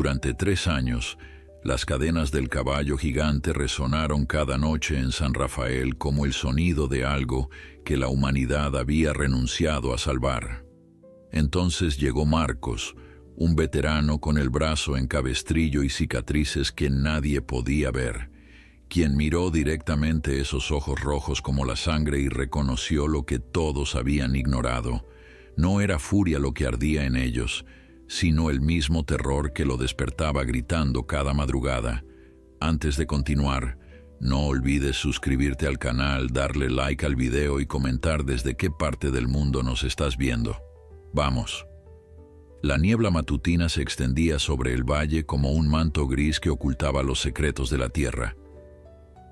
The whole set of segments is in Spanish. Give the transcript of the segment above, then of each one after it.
Durante 3 años, las cadenas del caballo gigante resonaron cada noche en San Rafael como el sonido de algo que la humanidad había renunciado a salvar. Entonces llegó Marcos, un veterano con el brazo en cabestrillo y cicatrices que nadie podía ver, quien miró directamente esos ojos rojos como la sangre y reconoció lo que todos habían ignorado. No era furia lo que ardía en ellos, sino el mismo terror que lo despertaba gritando cada madrugada. Antes de continuar, no olvides suscribirte al canal, darle like al video y comentar desde qué parte del mundo nos estás viendo. ¡Vamos! La niebla matutina se extendía sobre el valle como un manto gris que ocultaba los secretos de la tierra.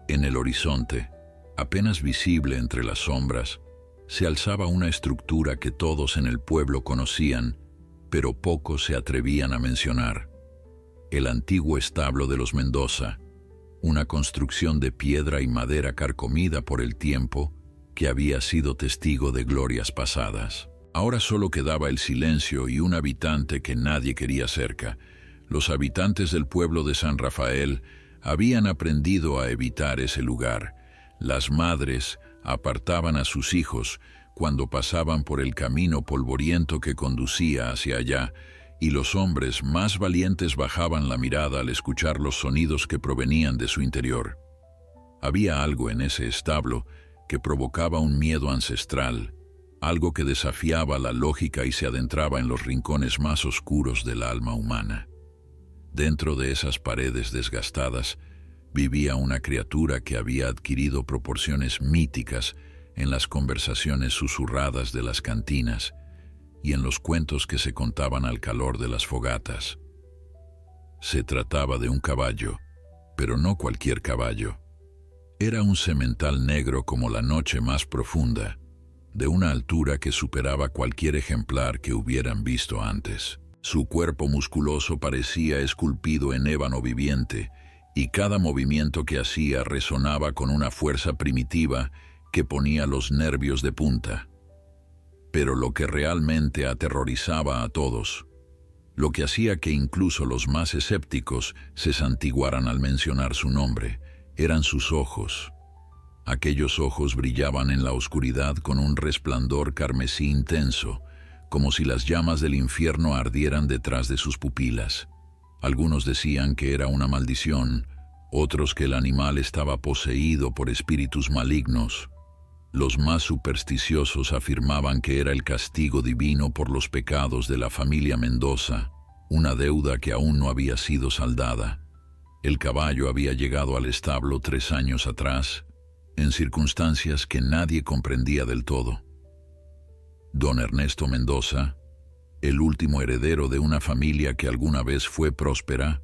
En el horizonte, apenas visible entre las sombras, se alzaba una estructura que todos en el pueblo conocían, pero pocos se atrevían a mencionar. El antiguo establo de los Mendoza, una construcción de piedra y madera carcomida por el tiempo que había sido testigo de glorias pasadas. Ahora solo quedaba el silencio y un habitante que nadie quería cerca. Los habitantes del pueblo de San Rafael habían aprendido a evitar ese lugar. Las madres apartaban a sus hijos cuando pasaban por el camino polvoriento que conducía hacia allá, y los hombres más valientes bajaban la mirada al escuchar los sonidos que provenían de su interior. Había algo en ese establo que provocaba un miedo ancestral, algo que desafiaba la lógica y se adentraba en los rincones más oscuros del alma humana. Dentro de esas paredes desgastadas vivía una criatura que había adquirido proporciones míticas en las conversaciones susurradas de las cantinas y en los cuentos que se contaban al calor de las fogatas. Se trataba de un caballo, pero no cualquier caballo. Era un semental negro como la noche más profunda, de una altura que superaba cualquier ejemplar que hubieran visto antes. Su cuerpo musculoso parecía esculpido en ébano viviente, y cada movimiento que hacía resonaba con una fuerza primitiva que ponía los nervios de punta. Pero lo que realmente aterrorizaba a todos, lo que hacía que incluso los más escépticos se santiguaran al mencionar su nombre, eran sus ojos. Aquellos ojos brillaban en la oscuridad con un resplandor carmesí intenso, como si las llamas del infierno ardieran detrás de sus pupilas. Algunos decían que era una maldición, otros que el animal estaba poseído por espíritus malignos. Los más supersticiosos afirmaban que era el castigo divino por los pecados de la familia Mendoza, una deuda que aún no había sido saldada. El caballo había llegado al establo 3 años atrás, en circunstancias que nadie comprendía del todo. Don Ernesto Mendoza, el último heredero de una familia que alguna vez fue próspera,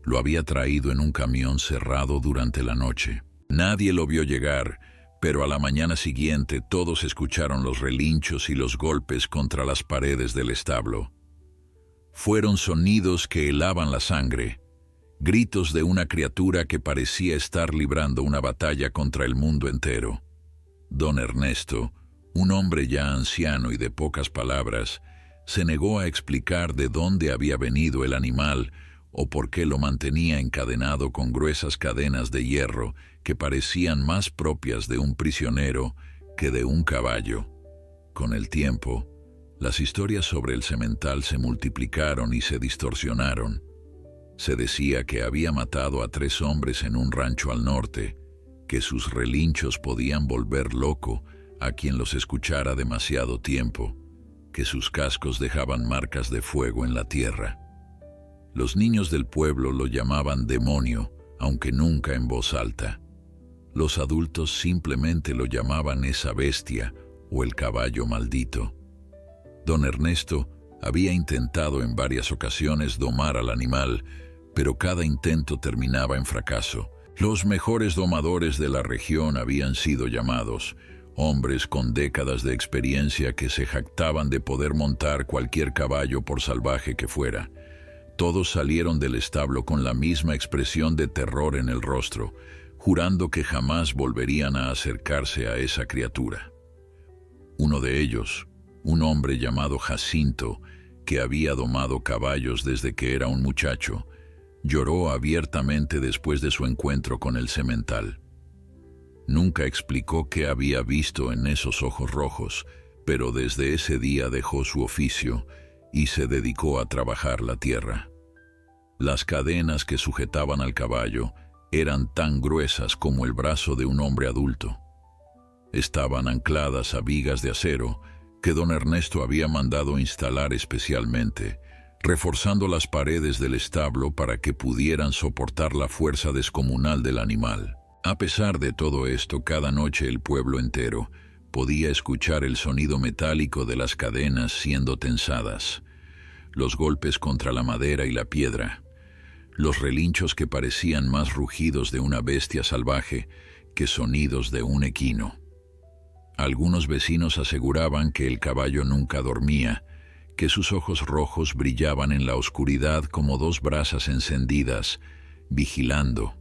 lo había traído en un camión cerrado durante la noche. Nadie lo vio llegar, pero a la mañana siguiente todos escucharon los relinchos y los golpes contra las paredes del establo. Fueron sonidos que helaban la sangre, gritos de una criatura que parecía estar librando una batalla contra el mundo entero. Don Ernesto, un hombre ya anciano y de pocas palabras, se negó a explicar de dónde había venido el animal o por qué lo mantenía encadenado con gruesas cadenas de hierro que parecían más propias de un prisionero que de un caballo. Con el tiempo, las historias sobre el semental se multiplicaron y se distorsionaron. Se decía que había matado a 3 hombres en un rancho al norte, que sus relinchos podían volver loco a quien los escuchara demasiado tiempo, que sus cascos dejaban marcas de fuego en la tierra. Los niños del pueblo lo llamaban demonio, aunque nunca en voz alta. Los adultos simplemente lo llamaban esa bestia o el caballo maldito. Don Ernesto había intentado en varias ocasiones domar al animal, pero cada intento terminaba en fracaso. Los mejores domadores de la región habían sido llamados, hombres con décadas de experiencia que se jactaban de poder montar cualquier caballo por salvaje que fuera. Todos salieron del establo con la misma expresión de terror en el rostro, jurando que jamás volverían a acercarse a esa criatura. Uno de ellos, un hombre llamado Jacinto, que había domado caballos desde que era un muchacho, lloró abiertamente después de su encuentro con el semental. Nunca explicó qué había visto en esos ojos rojos, pero desde ese día dejó su oficio y se dedicó a trabajar la tierra. Las cadenas que sujetaban al caballo eran tan gruesas como el brazo de un hombre adulto. Estaban ancladas a vigas de acero que don Ernesto había mandado instalar especialmente, reforzando las paredes del establo para que pudieran soportar la fuerza descomunal del animal. A pesar de todo esto, cada noche el pueblo entero podía escuchar el sonido metálico de las cadenas siendo tensadas, los golpes contra la madera y la piedra, los relinchos que parecían más rugidos de una bestia salvaje que sonidos de un equino. Algunos vecinos aseguraban que el caballo nunca dormía, que sus ojos rojos brillaban en la oscuridad como dos brasas encendidas, vigilando,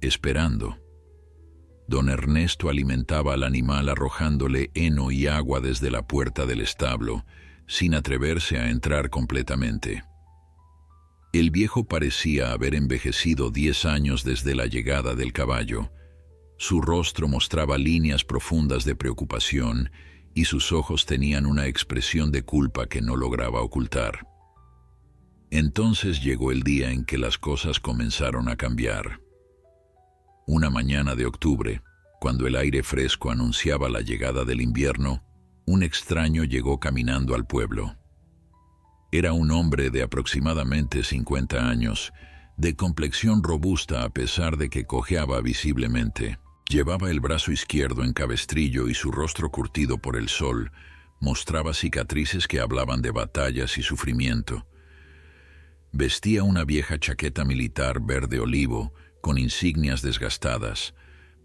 esperando. Don Ernesto alimentaba al animal arrojándole heno y agua desde la puerta del establo, sin atreverse a entrar completamente. El viejo parecía haber envejecido 10 años desde la llegada del caballo. Su rostro mostraba líneas profundas de preocupación y sus ojos tenían una expresión de culpa que no lograba ocultar. Entonces llegó el día en que las cosas comenzaron a cambiar. Una mañana de octubre, cuando el aire fresco anunciaba la llegada del invierno, un extraño llegó caminando al pueblo. Era un hombre de aproximadamente 50 años, de complexión robusta a pesar de que cojeaba visiblemente. Llevaba el brazo izquierdo en cabestrillo y su rostro curtido por el sol mostraba cicatrices que hablaban de batallas y sufrimiento. Vestía una vieja chaqueta militar verde olivo con insignias desgastadas,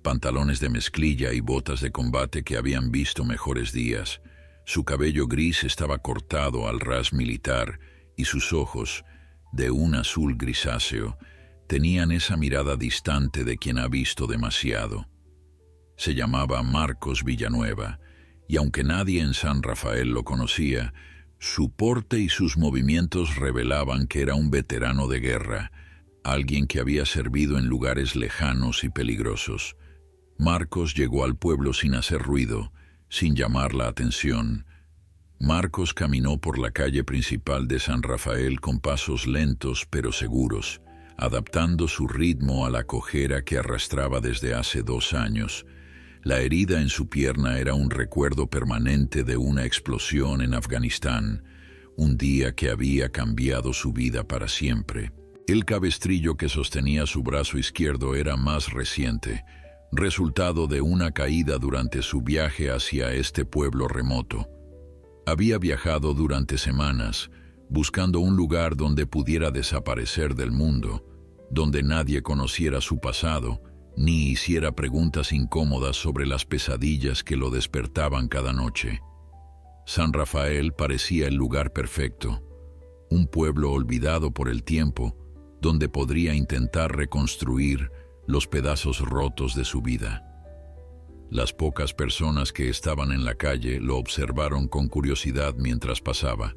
pantalones de mezclilla y botas de combate que habían visto mejores días. Su cabello gris estaba cortado al ras militar y sus ojos, de un azul grisáceo, tenían esa mirada distante de quien ha visto demasiado. Se llamaba Marcos Villanueva, y aunque nadie en San Rafael lo conocía, su porte y sus movimientos revelaban que era un veterano de guerra, alguien que había servido en lugares lejanos y peligrosos. Marcos llegó al pueblo sin hacer ruido, sin llamar la atención. Marcos caminó por la calle principal de San Rafael con pasos lentos pero seguros, adaptando su ritmo a la cojera que arrastraba desde hace 2 años. La herida en su pierna era un recuerdo permanente de una explosión en Afganistán, un día que había cambiado su vida para siempre. El cabestrillo que sostenía su brazo izquierdo era más reciente, resultado de una caída durante su viaje hacia este pueblo remoto. Había viajado durante semanas, buscando un lugar donde pudiera desaparecer del mundo, donde nadie conociera su pasado, ni hiciera preguntas incómodas sobre las pesadillas que lo despertaban cada noche. San Rafael parecía el lugar perfecto, un pueblo olvidado por el tiempo, donde podría intentar reconstruir los pedazos rotos de su vida. Las pocas personas que estaban en la calle lo observaron con curiosidad mientras pasaba.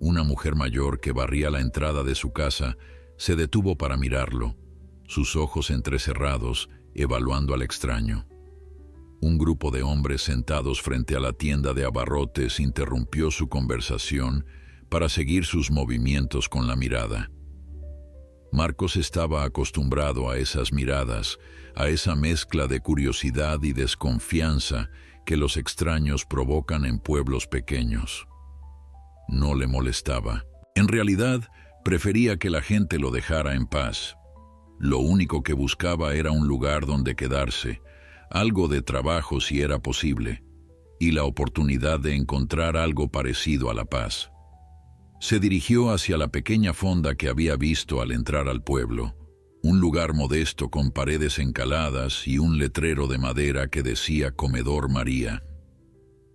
Una mujer mayor que barría la entrada de su casa se detuvo para mirarlo, sus ojos entrecerrados, evaluando al extraño. Un grupo de hombres sentados frente a la tienda de abarrotes interrumpió su conversación para seguir sus movimientos con la mirada. Marcos estaba acostumbrado a esas miradas, a esa mezcla de curiosidad y desconfianza que los extraños provocan en pueblos pequeños. No le molestaba. En realidad, prefería que la gente lo dejara en paz. Lo único que buscaba era un lugar donde quedarse, algo de trabajo si era posible, y la oportunidad de encontrar algo parecido a la paz. Se dirigió hacia la pequeña fonda que había visto al entrar al pueblo, un lugar modesto con paredes encaladas y un letrero de madera que decía Comedor María.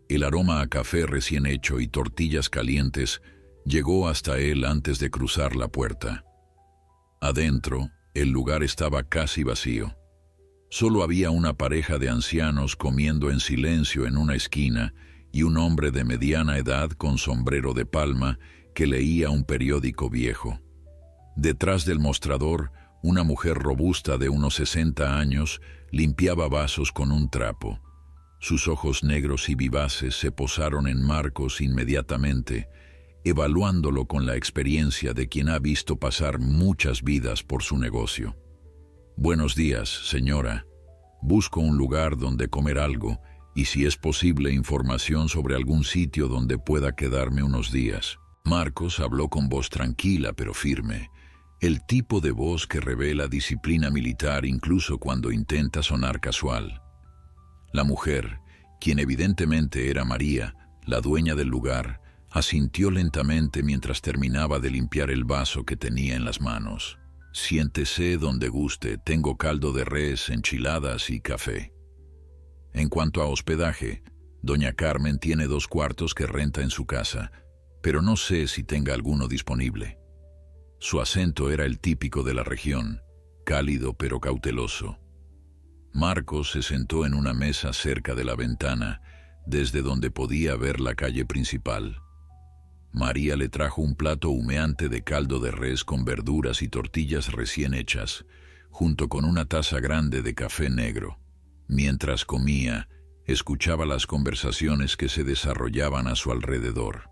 El aroma a café recién hecho y tortillas calientes llegó hasta él antes de cruzar la puerta. Adentro, el lugar estaba casi vacío. Solo había una pareja de ancianos comiendo en silencio en una esquina y un hombre de mediana edad con sombrero de palma que leía un periódico viejo. Detrás del mostrador, una mujer robusta de unos 60 años limpiaba vasos con un trapo. Sus ojos negros y vivaces se posaron en Marcos inmediatamente, evaluándolo con la experiencia de quien ha visto pasar muchas vidas por su negocio. «Buenos días, señora. Busco un lugar donde comer algo y, si es posible, información sobre algún sitio donde pueda quedarme unos días». Marcos habló con voz tranquila pero firme, el tipo de voz que revela disciplina militar incluso cuando intenta sonar casual. La mujer, quien evidentemente era María, la dueña del lugar, asintió lentamente mientras terminaba de limpiar el vaso que tenía en las manos. «Siéntese donde guste, tengo caldo de res, enchiladas y café». En cuanto a hospedaje, doña Carmen tiene 2 cuartos que renta en su casa, pero no sé si tenga alguno disponible. Su acento era el típico de la región, cálido pero cauteloso. Marcos se sentó en una mesa cerca de la ventana, desde donde podía ver la calle principal. María le trajo un plato humeante de caldo de res con verduras y tortillas recién hechas, junto con una taza grande de café negro. Mientras comía, escuchaba las conversaciones que se desarrollaban a su alrededor.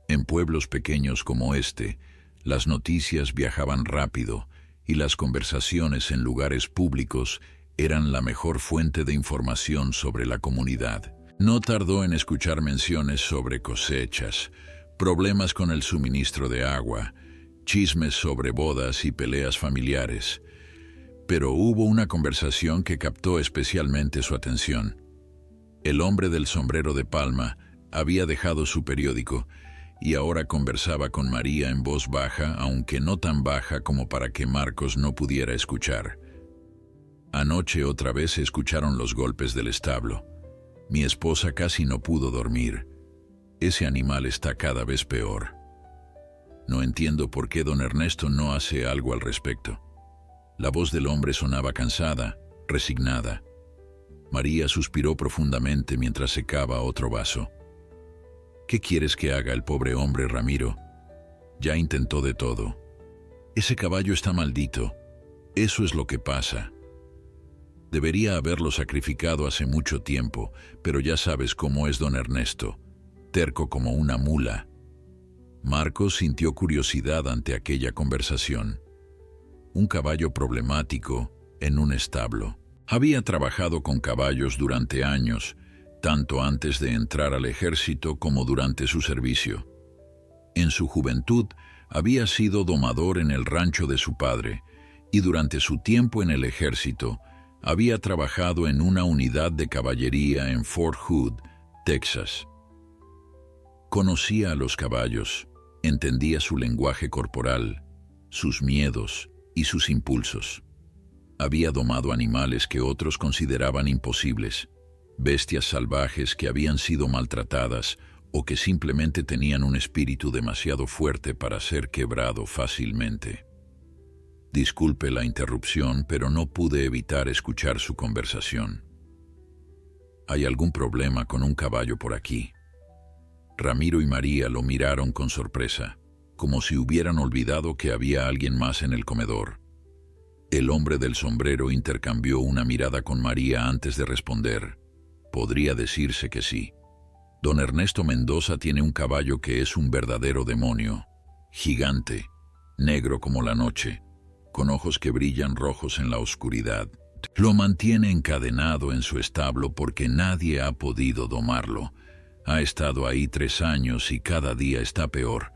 En pueblos pequeños como este, las noticias viajaban rápido y las conversaciones en lugares públicos eran la mejor fuente de información sobre la comunidad. No tardó en escuchar menciones sobre cosechas, problemas con el suministro de agua, chismes sobre bodas y peleas familiares. Pero hubo una conversación que captó especialmente su atención. El hombre del sombrero de palma había dejado su periódico y ahora conversaba con María en voz baja, aunque no tan baja como para que Marcos no pudiera escuchar. «Anoche otra vez se escucharon los golpes del establo. Mi esposa casi no pudo dormir. Ese animal está cada vez peor. No entiendo por qué don Ernesto no hace algo al respecto». La voz del hombre sonaba cansada, resignada. María suspiró profundamente mientras secaba otro vaso. «¿Qué quieres que haga el pobre hombre, Ramiro? Ya intentó de todo. Ese caballo está maldito. Eso es lo que pasa. Debería haberlo sacrificado hace mucho tiempo, pero ya sabes cómo es don Ernesto, terco como una mula». Marcos sintió curiosidad ante aquella conversación. Un caballo problemático en un establo. Había trabajado con caballos durante años, tanto antes de entrar al ejército como durante su servicio. En su juventud había sido domador en el rancho de su padre y durante su tiempo en el ejército había trabajado en una unidad de caballería en Fort Hood, Texas. Conocía a los caballos, entendía su lenguaje corporal, sus miedos y sus impulsos. Había domado animales que otros consideraban imposibles, bestias salvajes que habían sido maltratadas o que simplemente tenían un espíritu demasiado fuerte para ser quebrado fácilmente. Disculpe la interrupción, pero no pude evitar escuchar su conversación. ¿Hay algún problema con un caballo por aquí? Ramiro y María lo miraron con sorpresa, como si hubieran olvidado que había alguien más en el comedor. El hombre del sombrero intercambió una mirada con María antes de responder. Podría decirse que sí. Don Ernesto Mendoza tiene un caballo que es un verdadero demonio, gigante, negro como la noche, con ojos que brillan rojos en la oscuridad. Lo mantiene encadenado en su establo porque nadie ha podido domarlo. Ha estado ahí 3 años y cada día está peor.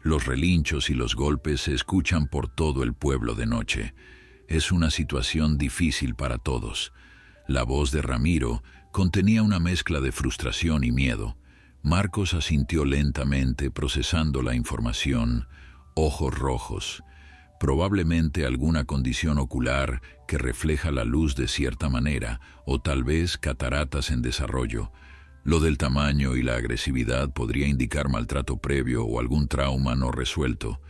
Los relinchos y los golpes se escuchan por todo el pueblo de noche. Es una situación difícil para todos. La voz de Ramiro contenía una mezcla de frustración y miedo. Marcos asintió lentamente, procesando la información. Ojos rojos. Probablemente alguna condición ocular que refleja la luz de cierta manera, o tal vez cataratas en desarrollo. Lo del tamaño y la agresividad podría indicar maltrato previo o algún trauma no resuelto.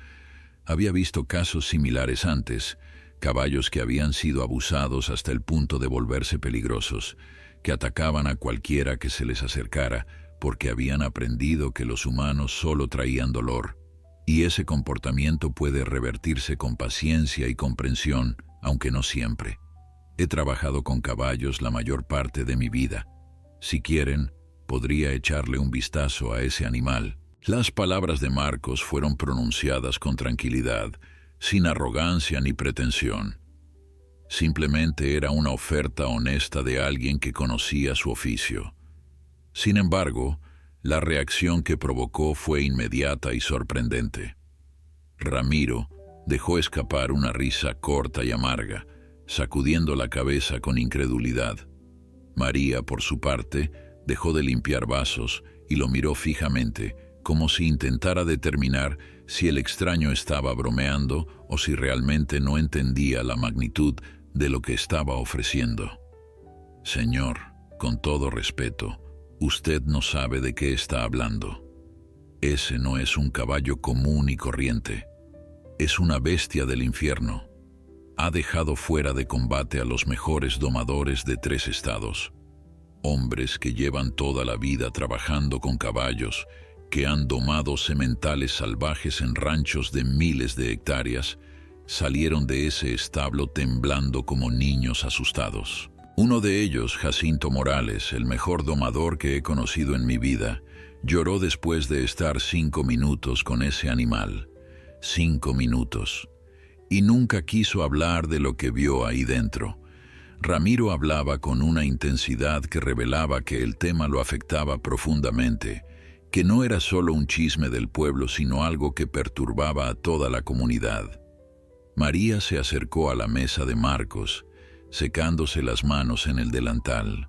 Había visto casos similares antes, caballos que habían sido abusados hasta el punto de volverse peligrosos, que atacaban a cualquiera que se les acercara porque habían aprendido que los humanos solo traían dolor, Y ese comportamiento puede revertirse con paciencia y comprensión, aunque no siempre. He trabajado con caballos la mayor parte de mi vida. Si quieren, podría echarle un vistazo a ese animal. Las palabras de Marcos fueron pronunciadas con tranquilidad, sin arrogancia ni pretensión. Simplemente era una oferta honesta de alguien que conocía su oficio. Sin embargo, la reacción que provocó fue inmediata y sorprendente. Ramiro dejó escapar una risa corta y amarga, sacudiendo la cabeza con incredulidad. María, por su parte, dejó de limpiar vasos y lo miró fijamente, como si intentara determinar si el extraño estaba bromeando o si realmente no entendía la magnitud de lo que estaba ofreciendo. Señor, con todo respeto, usted no sabe de qué está hablando. Ese no es un caballo común y corriente. Es una bestia del infierno. Ha dejado fuera de combate a los mejores domadores de 3 estados. Hombres que llevan toda la vida trabajando con caballos, que han domado sementales salvajes en ranchos de miles de hectáreas, salieron de ese establo temblando como niños asustados. Uno de ellos, Jacinto Morales, el mejor domador que he conocido en mi vida, lloró después de estar 5 minutos con ese animal. 5 minutos. Y nunca quiso hablar de lo que vio ahí dentro. Ramiro hablaba con una intensidad que revelaba que el tema lo afectaba profundamente, que no era solo un chisme del pueblo, sino algo que perturbaba a toda la comunidad. María se acercó a la mesa de Marcos, secándose las manos en el delantal.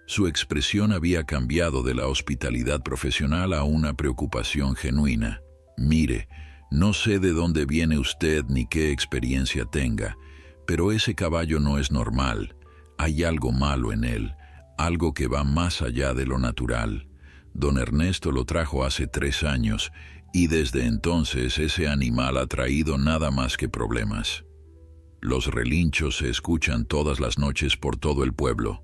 Su expresión había cambiado de la hospitalidad profesional a una preocupación genuina. Mire, no sé de dónde viene usted ni qué experiencia tenga, pero ese caballo no es normal. Hay algo malo en él, algo que va más allá de lo natural. Don Ernesto lo trajo hace 3 años y desde entonces ese animal ha traído nada más que problemas. Los relinchos se escuchan todas las noches por todo el pueblo.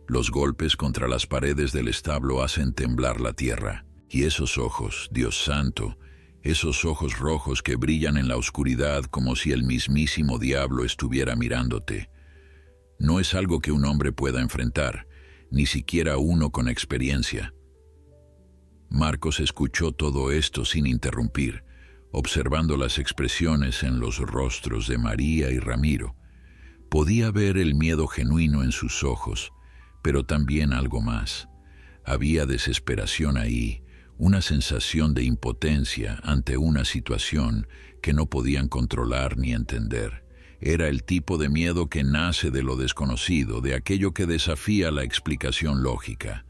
Los golpes contra las paredes del establo hacen temblar la tierra. Y esos ojos, Dios santo, esos ojos rojos que brillan en la oscuridad como si el mismísimo diablo estuviera mirándote. No es algo que un hombre pueda enfrentar, ni siquiera uno con experiencia. Marcos escuchó todo esto sin interrumpir, observando las expresiones en los rostros de María y Ramiro. Podía ver el miedo genuino en sus ojos, pero también algo más. Había desesperación ahí, una sensación de impotencia ante una situación que no podían controlar ni entender. Era el tipo de miedo que nace de lo desconocido, de aquello que desafía la explicación lógica.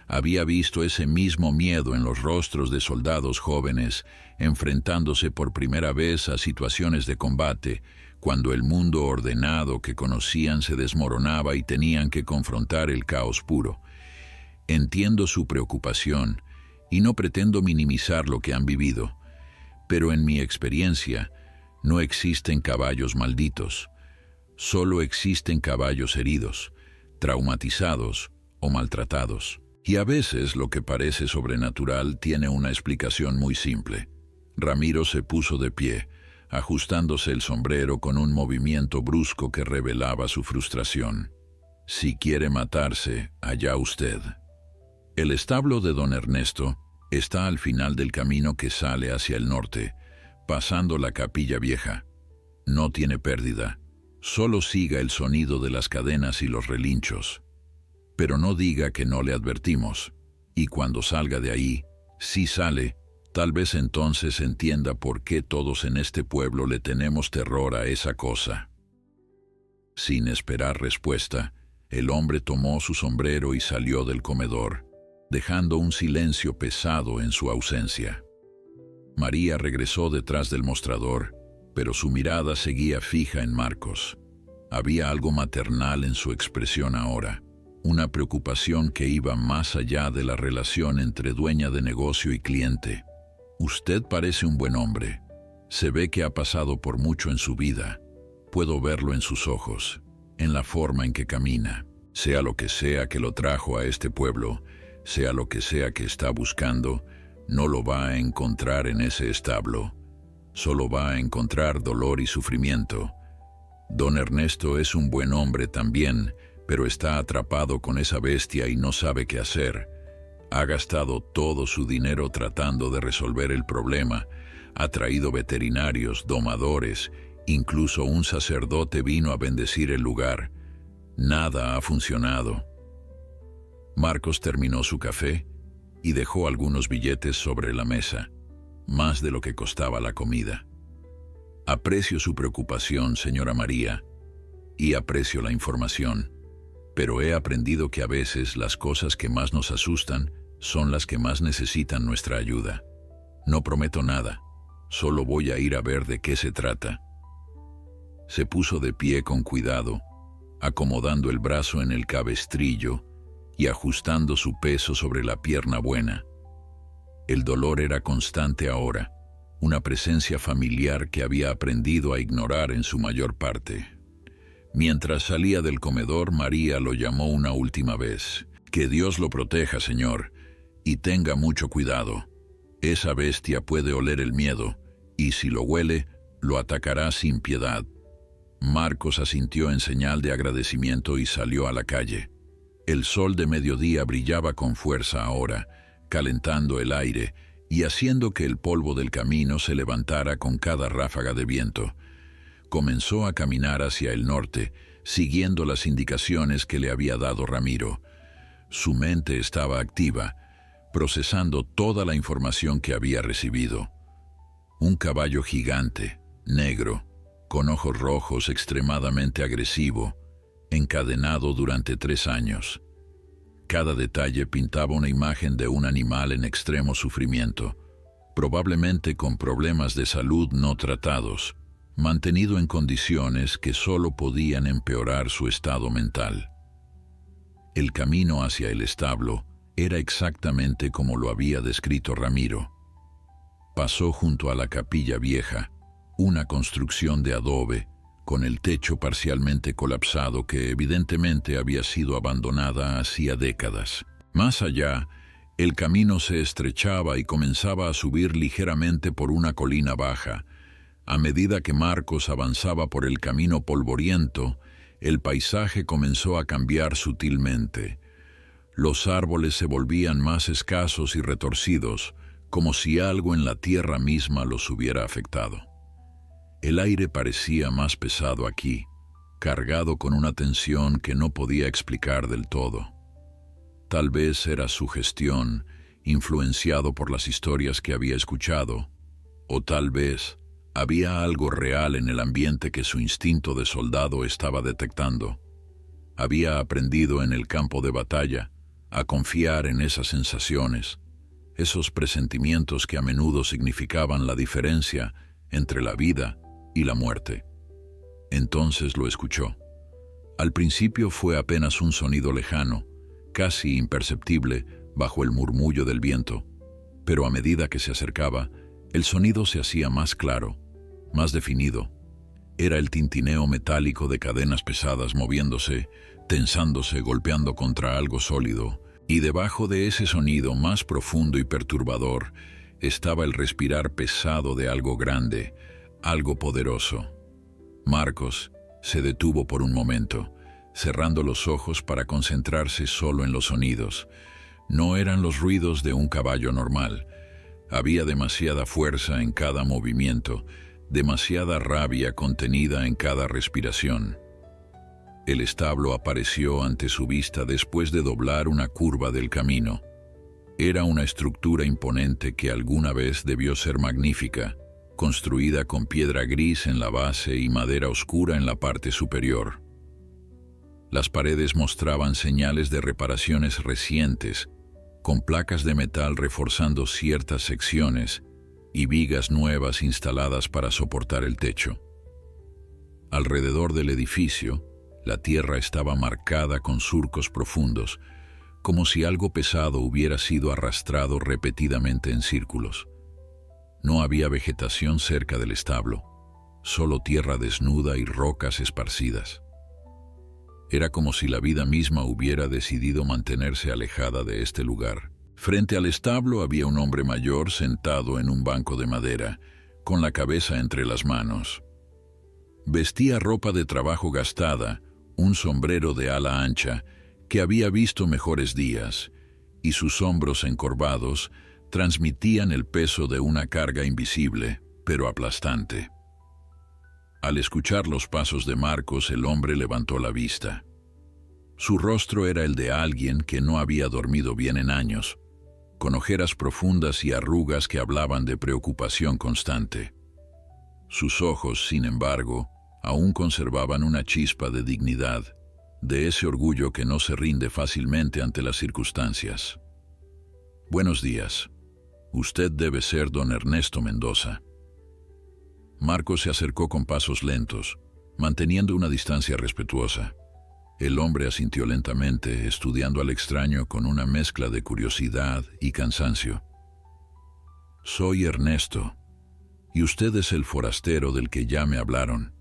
Había visto ese mismo miedo en los rostros de soldados jóvenes, enfrentándose por primera vez a situaciones de combate, cuando el mundo ordenado que conocían se desmoronaba y tenían que confrontar el caos puro. Entiendo su preocupación, y no pretendo minimizar lo que han vivido, pero en mi experiencia no existen caballos malditos, solo existen caballos heridos, traumatizados o maltratados. Y a veces lo que parece sobrenatural tiene una explicación muy simple. Ramiro se puso de pie, ajustándose el sombrero con un movimiento brusco que revelaba su frustración. Si quiere matarse, allá usted. El establo de don Ernesto está al final del camino que sale hacia el norte, pasando la Capilla Vieja. No tiene pérdida, solo siga el sonido de las cadenas y los relinchos. Pero no diga que no le advertimos, y cuando salga de ahí, si sale, tal vez entonces entienda por qué todos en este pueblo le tenemos terror a esa cosa. Sin esperar respuesta, el hombre tomó su sombrero y salió del comedor, dejando un silencio pesado en su ausencia. María regresó detrás del mostrador, pero su mirada seguía fija en Marcos. Había algo maternal en su expresión ahora, una preocupación que iba más allá de la relación entre dueña de negocio y cliente. Usted parece un buen hombre. Se ve que ha pasado por mucho en su vida. Puedo verlo en sus ojos, en la forma en que camina. Sea lo que sea que lo trajo a este pueblo, sea lo que sea que está buscando, no lo va a encontrar en ese establo. Solo va a encontrar dolor y sufrimiento. Don Ernesto es un buen hombre también, pero está atrapado con esa bestia y no sabe qué hacer. Ha gastado todo su dinero tratando de resolver el problema. Ha traído veterinarios, domadores, incluso un sacerdote vino a bendecir el lugar. Nada ha funcionado. Marcos terminó su café y dejó algunos billetes sobre la mesa, más de lo que costaba la comida. Aprecio su preocupación, señora María, y aprecio la información, pero he aprendido que a veces las cosas que más nos asustan son las que más necesitan nuestra ayuda. No prometo nada, solo voy a ir a ver de qué se trata. Se puso de pie con cuidado, acomodando el brazo en el cabestrillo y ajustando su peso sobre la pierna buena. El dolor era constante ahora, una presencia familiar que había aprendido a ignorar en su mayor parte. Mientras salía del comedor, María lo llamó una última vez. «Que Dios lo proteja, señor, y tenga mucho cuidado. Esa bestia puede oler el miedo, y si lo huele, lo atacará sin piedad». Marcos asintió en señal de agradecimiento y salió a la calle. El sol de mediodía brillaba con fuerza ahora, calentando el aire y haciendo que el polvo del camino se levantara con cada ráfaga de viento. Comenzó a caminar hacia el norte, siguiendo las indicaciones que le había dado Ramiro. Su mente estaba activa, procesando toda la información que había recibido. Un caballo gigante, negro, con ojos rojos, extremadamente agresivo, encadenado durante 3 años. Cada detalle pintaba una imagen de un animal en extremo sufrimiento, probablemente con problemas de salud no tratados, mantenido en condiciones que solo podían empeorar su estado mental. El camino hacia el establo era exactamente como lo había descrito Ramiro. Pasó junto a la capilla vieja, una construcción de adobe, con el techo parcialmente colapsado que evidentemente había sido abandonada hacía décadas. Más allá, el camino se estrechaba y comenzaba a subir ligeramente por una colina baja. A medida que Marcos avanzaba por el camino polvoriento, el paisaje comenzó a cambiar sutilmente. Los árboles se volvían más escasos y retorcidos, como si algo en la tierra misma los hubiera afectado. El aire parecía más pesado aquí, cargado con una tensión que no podía explicar del todo. Tal vez era sugestión, influenciado por las historias que había escuchado, o tal vez había algo real en el ambiente que su instinto de soldado estaba detectando. Había aprendido en el campo de batalla a confiar en esas sensaciones, esos presentimientos que a menudo significaban la diferencia entre la vida y la muerte. Entonces lo escuchó. Al principio fue apenas un sonido lejano, casi imperceptible bajo el murmullo del viento, pero a medida que se acercaba, el sonido se hacía más claro, más definido. Era el tintineo metálico de cadenas pesadas moviéndose, tensándose, golpeando contra algo sólido, y debajo de ese sonido más profundo y perturbador estaba el respirar pesado de algo grande, algo poderoso. Marcos se detuvo por un momento, cerrando los ojos para concentrarse solo en los sonidos. No eran los ruidos de un caballo normal. Había demasiada fuerza en cada movimiento, demasiada rabia contenida en cada respiración. El establo apareció ante su vista después de doblar una curva del camino. Era una estructura imponente que alguna vez debió ser magnífica, construida con piedra gris en la base y madera oscura en la parte superior. Las paredes mostraban señales de reparaciones recientes, con placas de metal reforzando ciertas secciones y vigas nuevas instaladas para soportar el techo. Alrededor del edificio, la tierra estaba marcada con surcos profundos, como si algo pesado hubiera sido arrastrado repetidamente en círculos. No había vegetación cerca del establo, solo tierra desnuda y rocas esparcidas. Era como si la vida misma hubiera decidido mantenerse alejada de este lugar. Frente al establo había un hombre mayor sentado en un banco de madera, con la cabeza entre las manos. Vestía ropa de trabajo gastada, un sombrero de ala ancha, que había visto mejores días, y sus hombros encorvados transmitían el peso de una carga invisible, pero aplastante. Al escuchar los pasos de Marcos, el hombre levantó la vista. Su rostro era el de alguien que no había dormido bien en años, con ojeras profundas y arrugas que hablaban de preocupación constante. Sus ojos, sin embargo, aún conservaban una chispa de dignidad, de ese orgullo que no se rinde fácilmente ante las circunstancias. «Buenos días. Usted debe ser don Ernesto Mendoza». Marcos se acercó con pasos lentos, manteniendo una distancia respetuosa. El hombre asintió lentamente, estudiando al extraño con una mezcla de curiosidad y cansancio. «Soy Ernesto, y usted es el forastero del que ya me hablaron.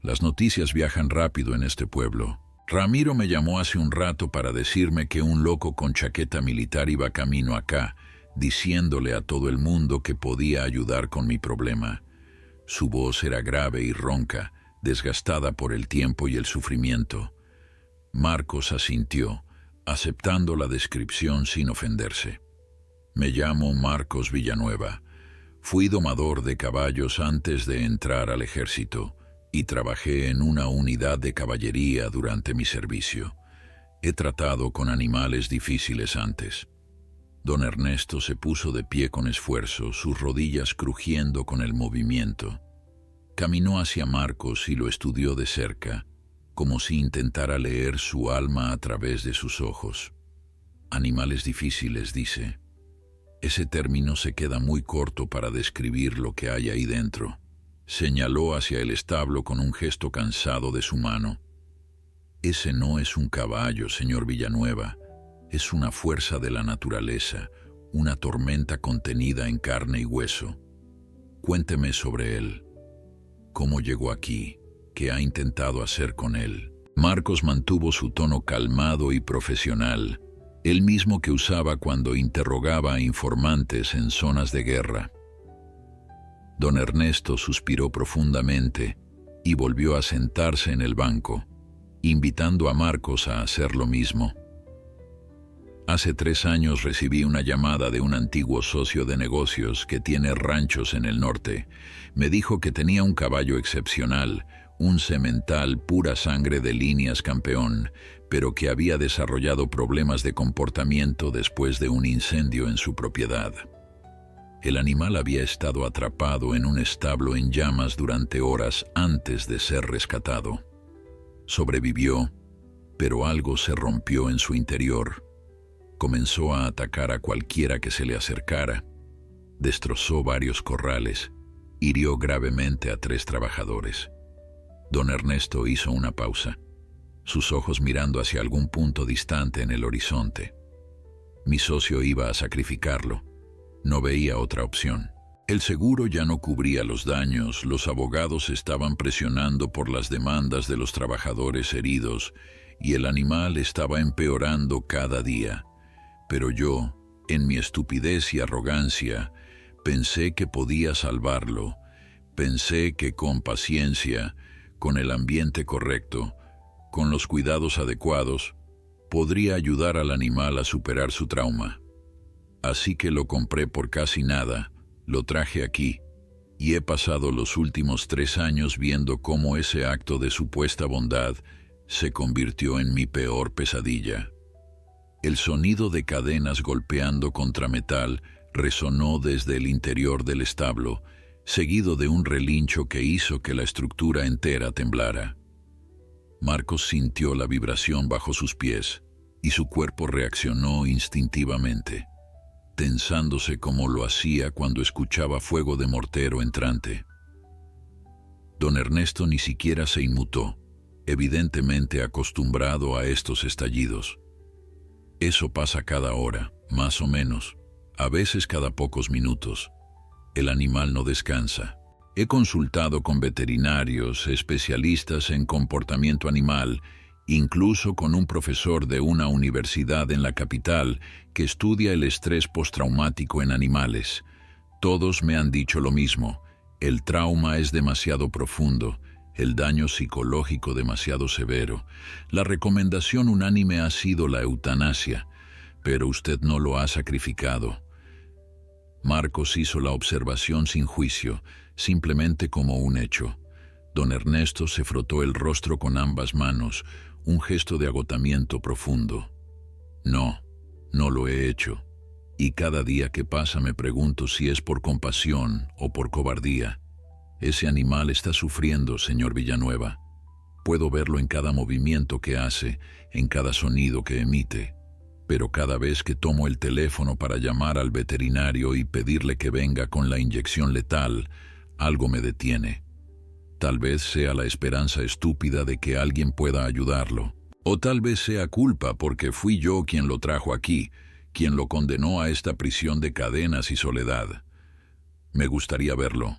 Las noticias viajan rápido en este pueblo. Ramiro me llamó hace un rato para decirme que un loco con chaqueta militar iba camino acá, diciéndole a todo el mundo que podía ayudar con mi problema. Su voz era grave y ronca, desgastada por el tiempo y el sufrimiento». Marcos asintió, aceptando la descripción sin ofenderse. «Me llamo Marcos Villanueva. Fui domador de caballos antes de entrar al ejército y trabajé en una unidad de caballería durante mi servicio. He tratado con animales difíciles antes». Don Ernesto se puso de pie con esfuerzo, sus rodillas crujiendo con el movimiento. Caminó hacia Marcos y lo estudió de cerca, como si intentara leer su alma a través de sus ojos. «Animales difíciles», dice. Ese término se queda muy corto para describir lo que hay ahí dentro. Señaló hacia el establo con un gesto cansado de su mano. «Ese no es un caballo, señor Villanueva. Es una fuerza de la naturaleza, una tormenta contenida en carne y hueso. Cuénteme sobre él. ¿Cómo llegó aquí? ¿Qué ha intentado hacer con él?» Marcos mantuvo su tono calmado y profesional, el mismo que usaba cuando interrogaba a informantes en zonas de guerra. Don Ernesto suspiró profundamente y volvió a sentarse en el banco, invitando a Marcos a hacer lo mismo. «Hace 3 años recibí una llamada de un antiguo socio de negocios que tiene ranchos en el norte. Me dijo que tenía un caballo excepcional, un semental pura sangre de líneas campeón, pero que había desarrollado problemas de comportamiento después de un incendio en su propiedad. El animal había estado atrapado en un establo en llamas durante horas antes de ser rescatado. Sobrevivió, pero algo se rompió en su interior. Comenzó a atacar a cualquiera que se le acercara. Destrozó varios corrales, hirió gravemente a 3 trabajadores. Don Ernesto hizo una pausa, sus ojos mirando hacia algún punto distante en el horizonte. Mi socio iba a sacrificarlo. No veía otra opción. El seguro ya no cubría los daños, los abogados estaban presionando por las demandas de los trabajadores heridos y el animal estaba empeorando cada día. Pero yo, en mi estupidez y arrogancia, pensé que podía salvarlo. Pensé que con paciencia, con el ambiente correcto, con los cuidados adecuados, podría ayudar al animal a superar su trauma. Así que lo compré por casi nada, lo traje aquí, y he pasado los últimos 3 años viendo cómo ese acto de supuesta bondad se convirtió en mi peor pesadilla. El sonido de cadenas golpeando contra metal resonó desde el interior del establo, seguido de un relincho que hizo que la estructura entera temblara. Marcos sintió la vibración bajo sus pies y su cuerpo reaccionó instintivamente, tensándose como lo hacía cuando escuchaba fuego de mortero entrante. Don Ernesto ni siquiera se inmutó, evidentemente acostumbrado a estos estallidos. Eso pasa cada hora, más o menos, a veces cada pocos minutos. El animal no descansa. He consultado con veterinarios, especialistas en comportamiento animal, incluso con un profesor de una universidad en la capital que estudia el estrés postraumático en animales. Todos me han dicho lo mismo: el trauma es demasiado profundo, el daño psicológico demasiado severo. La recomendación unánime ha sido la eutanasia, pero usted no lo ha sacrificado. Marcos hizo la observación sin juicio, simplemente como un hecho. Don Ernesto se frotó el rostro con ambas manos, un gesto de agotamiento profundo. No, no lo he hecho. Y cada día que pasa me pregunto si es por compasión o por cobardía. Ese animal está sufriendo, señor Villanueva. Puedo verlo en cada movimiento que hace, en cada sonido que emite. Pero cada vez que tomo el teléfono para llamar al veterinario y pedirle que venga con la inyección letal, algo me detiene. Tal vez sea la esperanza estúpida de que alguien pueda ayudarlo. O tal vez sea culpa porque fui yo quien lo trajo aquí, quien lo condenó a esta prisión de cadenas y soledad. Me gustaría verlo.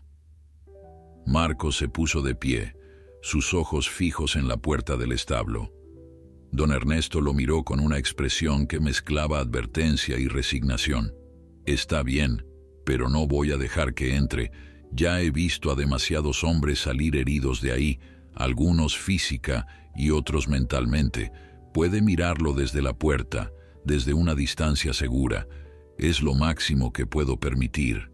Marcos se puso de pie, sus ojos fijos en la puerta del establo. Don Ernesto lo miró con una expresión que mezclaba advertencia y resignación. Está bien, pero no voy a dejar que entre. Ya he visto a demasiados hombres salir heridos de ahí, algunos física y otros mentalmente. Puede mirarlo desde la puerta, desde una distancia segura. Es lo máximo que puedo permitir.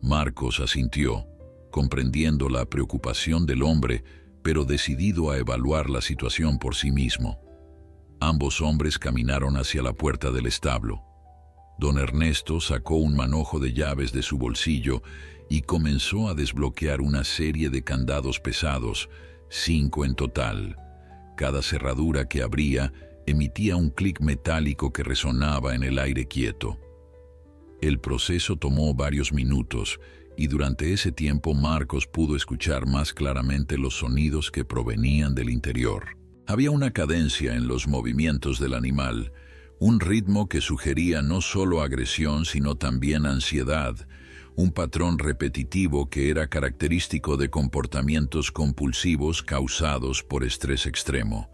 Marcos asintió, comprendiendo la preocupación del hombre, pero decidido a evaluar la situación por sí mismo. Ambos hombres caminaron hacia la puerta del establo. Don Ernesto sacó un manojo de llaves de su bolsillo y comenzó a desbloquear una serie de candados pesados, 5 en total. Cada cerradura que abría emitía un clic metálico que resonaba en el aire quieto. El proceso tomó varios minutos, y durante ese tiempo Marcos pudo escuchar más claramente los sonidos que provenían del interior. Había una cadencia en los movimientos del animal, un ritmo que sugería no solo agresión sino también ansiedad, un patrón repetitivo que era característico de comportamientos compulsivos causados por estrés extremo.